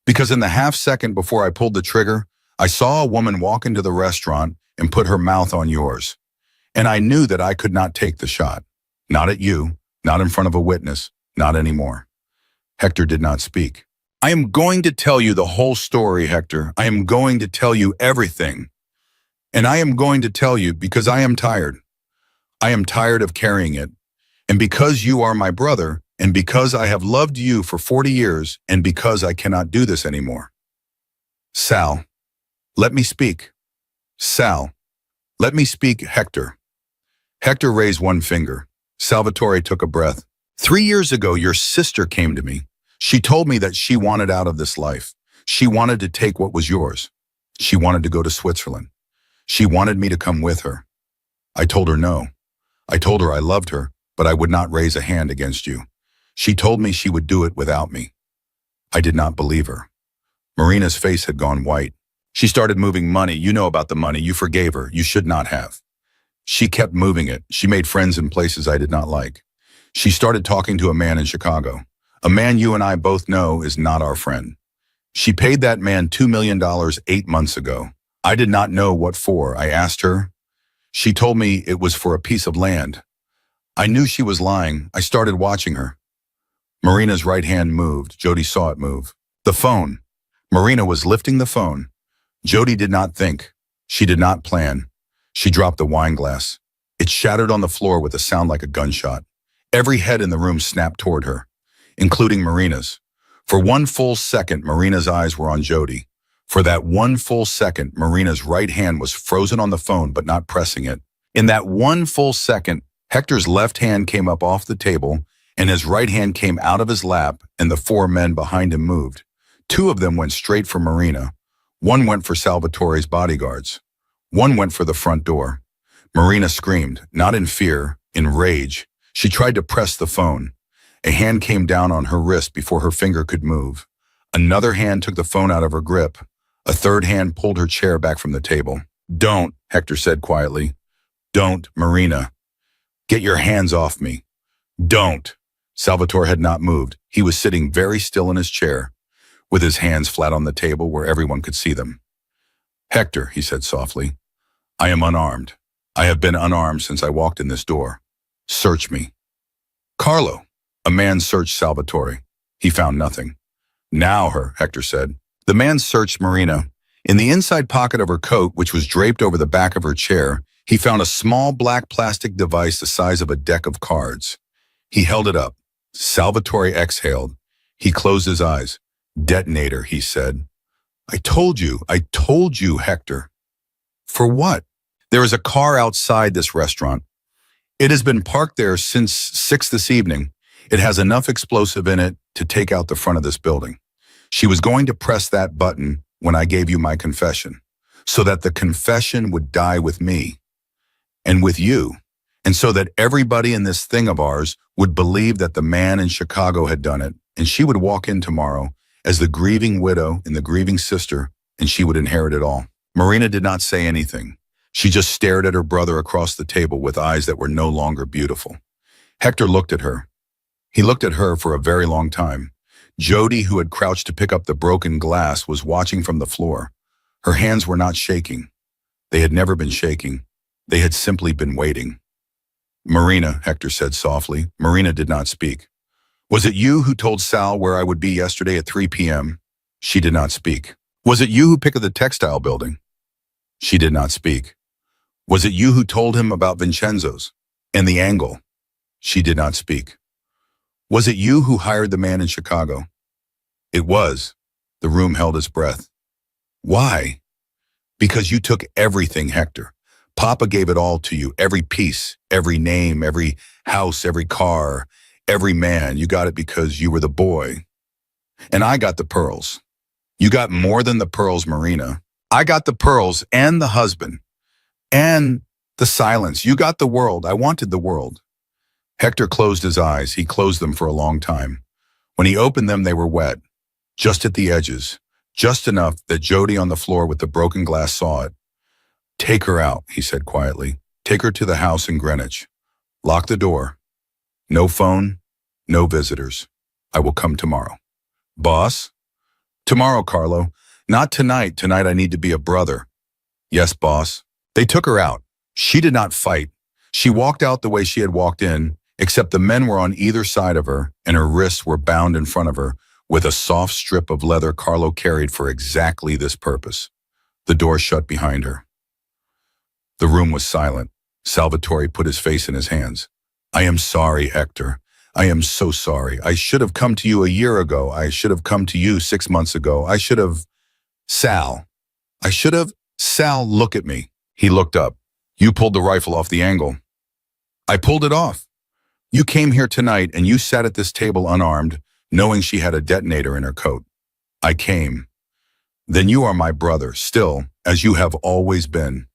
Because in the half second before I pulled the trigger, I saw a woman walk into the restaurant and put her mouth on yours. And I knew that I could not take the shot. Not at you, not in front of a witness, not anymore. Hector did not speak. I am going to tell you the whole story, Hector. I am going to tell you everything. And I am going to tell you because I am tired. I am tired of carrying it. And because you are my brother, and because I have loved you for 40 years, and because I cannot do this anymore. Sal, let me speak. Sal, let me speak, Hector. Hector raised one finger. Salvatore took a breath. 3 years ago, your sister came to me. She told me that she wanted out of this life. She wanted to take what was yours. She wanted to go to Switzerland. She wanted me to come with her. I told her no. I told her I loved her, but I would not raise a hand against you. She told me she would do it without me. I did not believe her. Marina's face had gone white. She started moving money. You know about the money. You forgave her. You should not have. She kept moving it. She made friends in places I did not like. She started talking to a man in Chicago. A man you and I both know is not our friend. She paid that man $2 million 8 months ago. I did not know what for. I asked her. She told me it was for a piece of land. I knew she was lying. I started watching her. Marina's right hand moved. Jody saw it move. The phone. Marina was lifting the phone. Jody did not think. She did not plan. She dropped the wine glass. It shattered on the floor with a sound like a gunshot. Every head in the room snapped toward her, including Marina's. For one full second, Marina's eyes were on Jody. For that one full second, Marina's right hand was frozen on the phone but not pressing it. In that one full second, Hector's left hand came up off the table and his right hand came out of his lap and the four men behind him moved. Two of them went straight for Marina. One went for Salvatore's bodyguards. One went for the front door. Marina screamed, not in fear, in rage. She tried to press the phone. A hand came down on her wrist before her finger could move. Another hand took the phone out of her grip. A third hand pulled her chair back from the table. "Don't," Hector said quietly. "Don't, Marina. Get your hands off me. Don't." Salvatore had not moved. He was sitting very still in his chair, with his hands flat on the table where everyone could see them. "Hector," he said softly, "I am unarmed. I have been unarmed since I walked in this door. Search me." "Carlo." A man searched Salvatore. He found nothing. "Now her," Hector said. The man searched Marina. In the inside pocket of her coat, which was draped over the back of her chair, he found a small black plastic device the size of a deck of cards. He held it up. Salvatore exhaled. He closed his eyes. "Detonator," he said. I told you, Hector." "For what?" "There is a car outside this restaurant. It has been parked there since 6 this evening. It has enough explosive in it to take out the front of this building. She was going to press that button when I gave you my confession, so that the confession would die with me and with you, and so that everybody in this thing of ours would believe that the man in Chicago had done it, and she would walk in tomorrow as the grieving widow and the grieving sister, and she would inherit it all." Marina did not say anything. She just stared at her brother across the table with eyes that were no longer beautiful. Hector looked at her. He looked at her for a very long time. Jody, who had crouched to pick up the broken glass, was watching from the floor. Her hands were not shaking. They had never been shaking. They had simply been waiting. "Marina," Hector said softly. Marina did not speak. "Was it you who told Sal where I would be yesterday at 3 p.m.? She did not speak. "Was it you who picked up the textile building?" She did not speak. "Was it you who told him about Vincenzo's and the angle?" She did not speak. "Was it you who hired the man in Chicago?" It was. The room held its breath. "Why?" "Because you took everything, Hector. Papa gave it all to you, every piece, every name, every house, every car, every man. You got it because you were the boy. And I got the pearls. You got more than the pearls, Marina. I got the pearls and the husband. And the silence. You got the world. I wanted the world." Hector closed his eyes. He closed them for a long time. When he opened them, they were wet, just at the edges, just enough that Jody on the floor with the broken glass saw it. "Take her out," he said quietly. "Take her to the house in Greenwich. Lock the door. No phone, no visitors. I will come tomorrow." "Boss?" "Tomorrow, Carlo. Not tonight. Tonight I need to be a brother." "Yes, boss." They took her out. She did not fight. She walked out the way she had walked in, except the men were on either side of her, and her wrists were bound in front of her with a soft strip of leather Carlo carried for exactly this purpose. The door shut behind her. The room was silent. Salvatore put his face in his hands. "I am sorry, Hector. I am so sorry. I should have come to you a year ago. I should have come to you 6 months ago. I should have... Sal. I should have... Sal, look at me." He looked up. "You pulled the rifle off the angle." "I pulled it off. You came here tonight and you sat at this table unarmed, knowing she had a detonator in her coat. I came. Then you are my brother, still, as you have always been."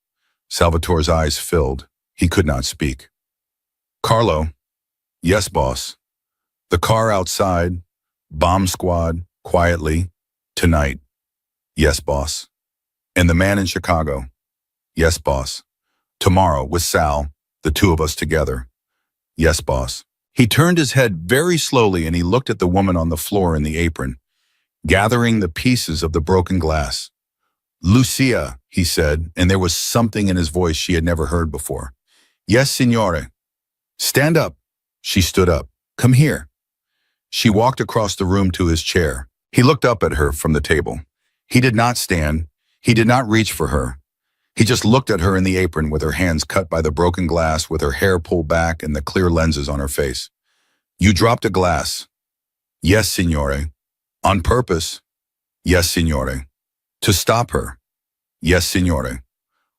Salvatore's eyes filled. He could not speak. "Carlo." "Yes, boss." "The car outside. Bomb squad. Quietly. Tonight." "Yes, boss." "And the man in Chicago." "Yes, boss." "Tomorrow, with Sal, the two of us together." "Yes, boss." He turned his head very slowly and he looked at the woman on the floor in the apron, gathering the pieces of the broken glass. "Lucia," he said, and there was something in his voice she had never heard before. "Yes, signore." "Stand up." She stood up. "Come here." She walked across the room to his chair. He looked up at her from the table. He did not stand. He did not reach for her. He just looked at her in the apron with her hands cut by the broken glass, with her hair pulled back and the clear lenses on her face. You dropped a glass. Yes, signore. On purpose. Yes, signore. To stop her. Yes, signore.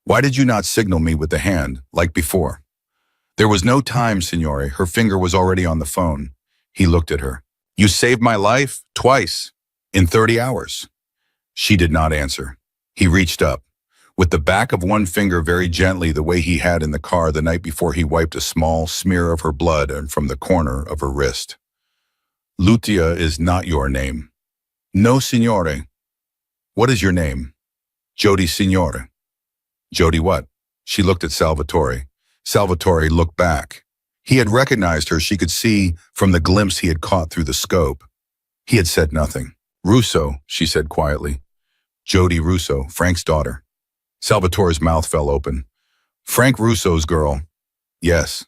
Why did you not signal me with the hand, like before? There was no time, signore. Her finger was already on the phone. He looked at her. You saved my life, twice, in 30 hours. She did not answer. He reached up, with the back of one finger very gently, the way he had in the car the night before. He wiped a small smear of her blood from the corner of her wrist. Lucia is not your name. No, signore. What is your name? Jody, signore. Jody what? She looked at Salvatore. Salvatore looked back. He had recognized her. She could see from the glimpse he had caught through the scope. He had said nothing. Russo, she said quietly. Jody Russo, Frank's daughter. Salvatore's mouth fell open. Frank Russo's girl. Yes.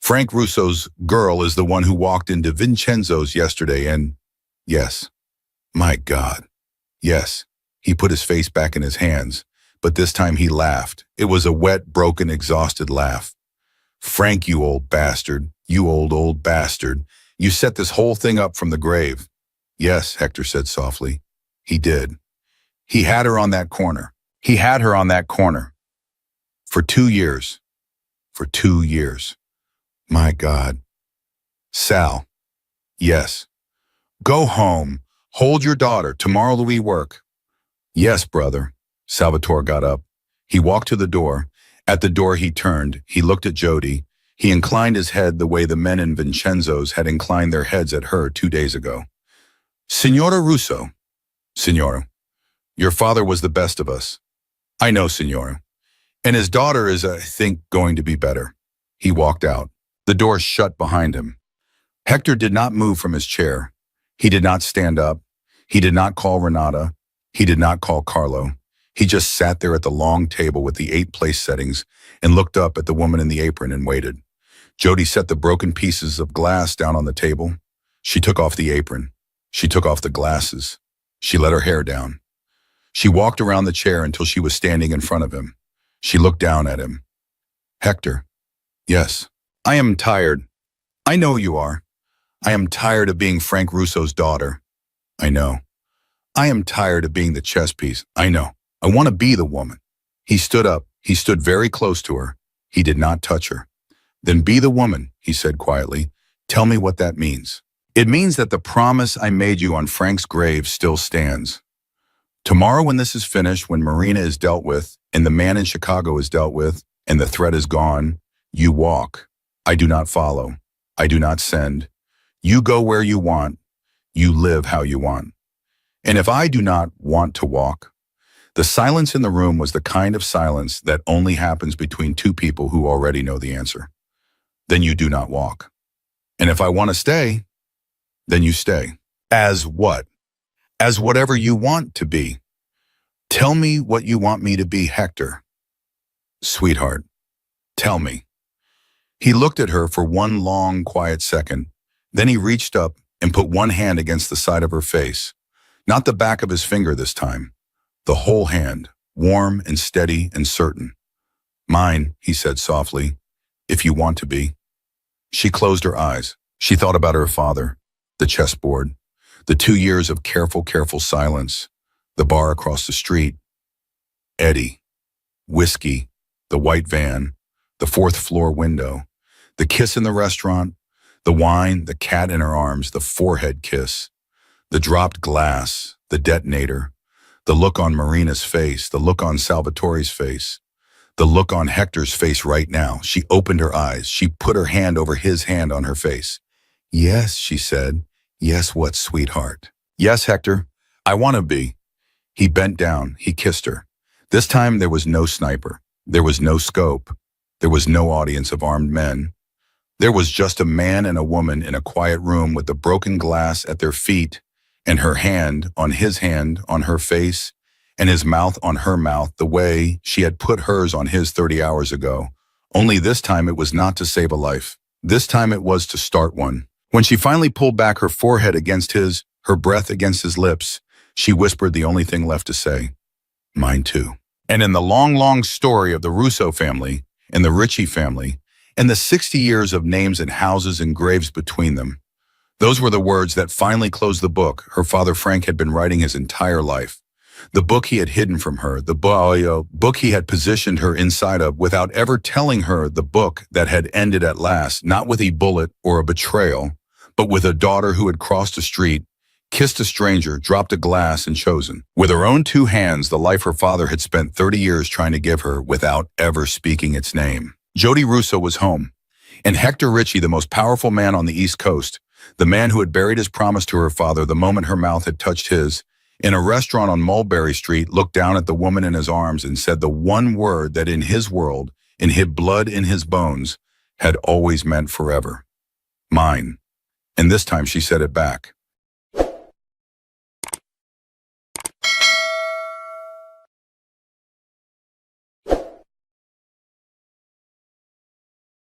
Frank Russo's girl is the one who walked into Vincenzo's yesterday and… Yes. My God. Yes. He put his face back in his hands, but this time he laughed. It was a wet, broken, exhausted laugh. Frank, you old bastard. You old bastard. You set this whole thing up from the grave. Yes, Hector said softly. He did. He had her on that corner. He had her on that corner. For 2 years. For 2 years. My God. Sal. Yes. Go home. Hold your daughter. Tomorrow we work. Yes, brother. Salvatore got up. He walked to the door. At the door he turned. He looked at Jody. He inclined his head the way the men in Vincenzo's had inclined their heads at her 2 days ago. Signora Russo. Signora. Your father was the best of us. I know, signora. And his daughter is, I think, going to be better. He walked out. The door shut behind him. Hector did not move from his chair. He did not stand up. He did not call Renata. He did not call Carlo. He just sat there at the long table with the 8 place settings and looked up at the woman in the apron and waited. Jody set the broken pieces of glass down on the table. She took off the apron. She took off the glasses. She let her hair down. She walked around the chair until she was standing in front of him. She looked down at him. Hector. Yes. I am tired. I know you are. I am tired of being Frank Russo's daughter. I know. I am tired of being the chess piece. I know. I want to be the woman. He stood up. He stood very close to her. He did not touch her. Then be the woman, he said quietly. Tell me what that means. It means that the promise I made you on Frank's grave still stands. Tomorrow when this is finished, when Marina is dealt with, and the man in Chicago is dealt with, and the threat is gone, you walk. I do not follow. I do not send. You go where you want. You live how you want. And if I do not want to walk, the silence in the room was the kind of silence that only happens between 2 people who already know the answer. Then you do not walk. And if I want to stay, then you stay. As what? As whatever you want to be. Tell me what you want me to be, Hector. Sweetheart, tell me. He looked at her for one long, quiet second. Then he reached up and put one hand against the side of her face. Not the back of his finger this time. The whole hand, warm and steady and certain. Mine, he said softly, if you want to be. She closed her eyes. She thought about her father, the chessboard, the 2 years of careful silence, the bar across the street, Eddie, whiskey, the white van, the 4th floor window, the kiss in the restaurant, the wine, the cat in her arms, the forehead kiss, the dropped glass, the detonator, the look on Marina's face, the look on Salvatore's face, the look on Hector's face right now. She opened her eyes. She put her hand over his hand on her face. Yes, she said. Yes, what, sweetheart? Yes, Hector. I want to be. He bent down. He kissed her. This time there was no sniper. There was no scope. There was no audience of armed men. There was just a man and a woman in a quiet room with the broken glass at their feet and her hand on her face, and his mouth on her mouth the way she had put hers on his 30 hours ago. Only this time it was not to save a life. This time it was to start one. When she finally pulled back her forehead against his, her breath against his lips, She whispered the only thing left to say, mine too. And in the long, long story of the Russo family and the Ritchie family, and the 60 years of names and houses and graves between them, those were the words that finally closed the book her father Frank had been writing his entire life. The book he had hidden from her, the book he had positioned her inside of without ever telling her, the book that had ended at last, not with a bullet or a betrayal, but with a daughter who had crossed a street, kissed a stranger, dropped a glass, and chosen, with her own two hands, the life her father had spent 30 years trying to give her without ever speaking its name. Jody Russo was home, and Hector Ritchie, the most powerful man on the East Coast, the man who had buried his promise to her father the moment her mouth had touched his, in a restaurant on Mulberry Street, looked down at the woman in his arms and said the one word that in his world, in his blood, in his bones, had always meant forever. Mine. And this time she said it back.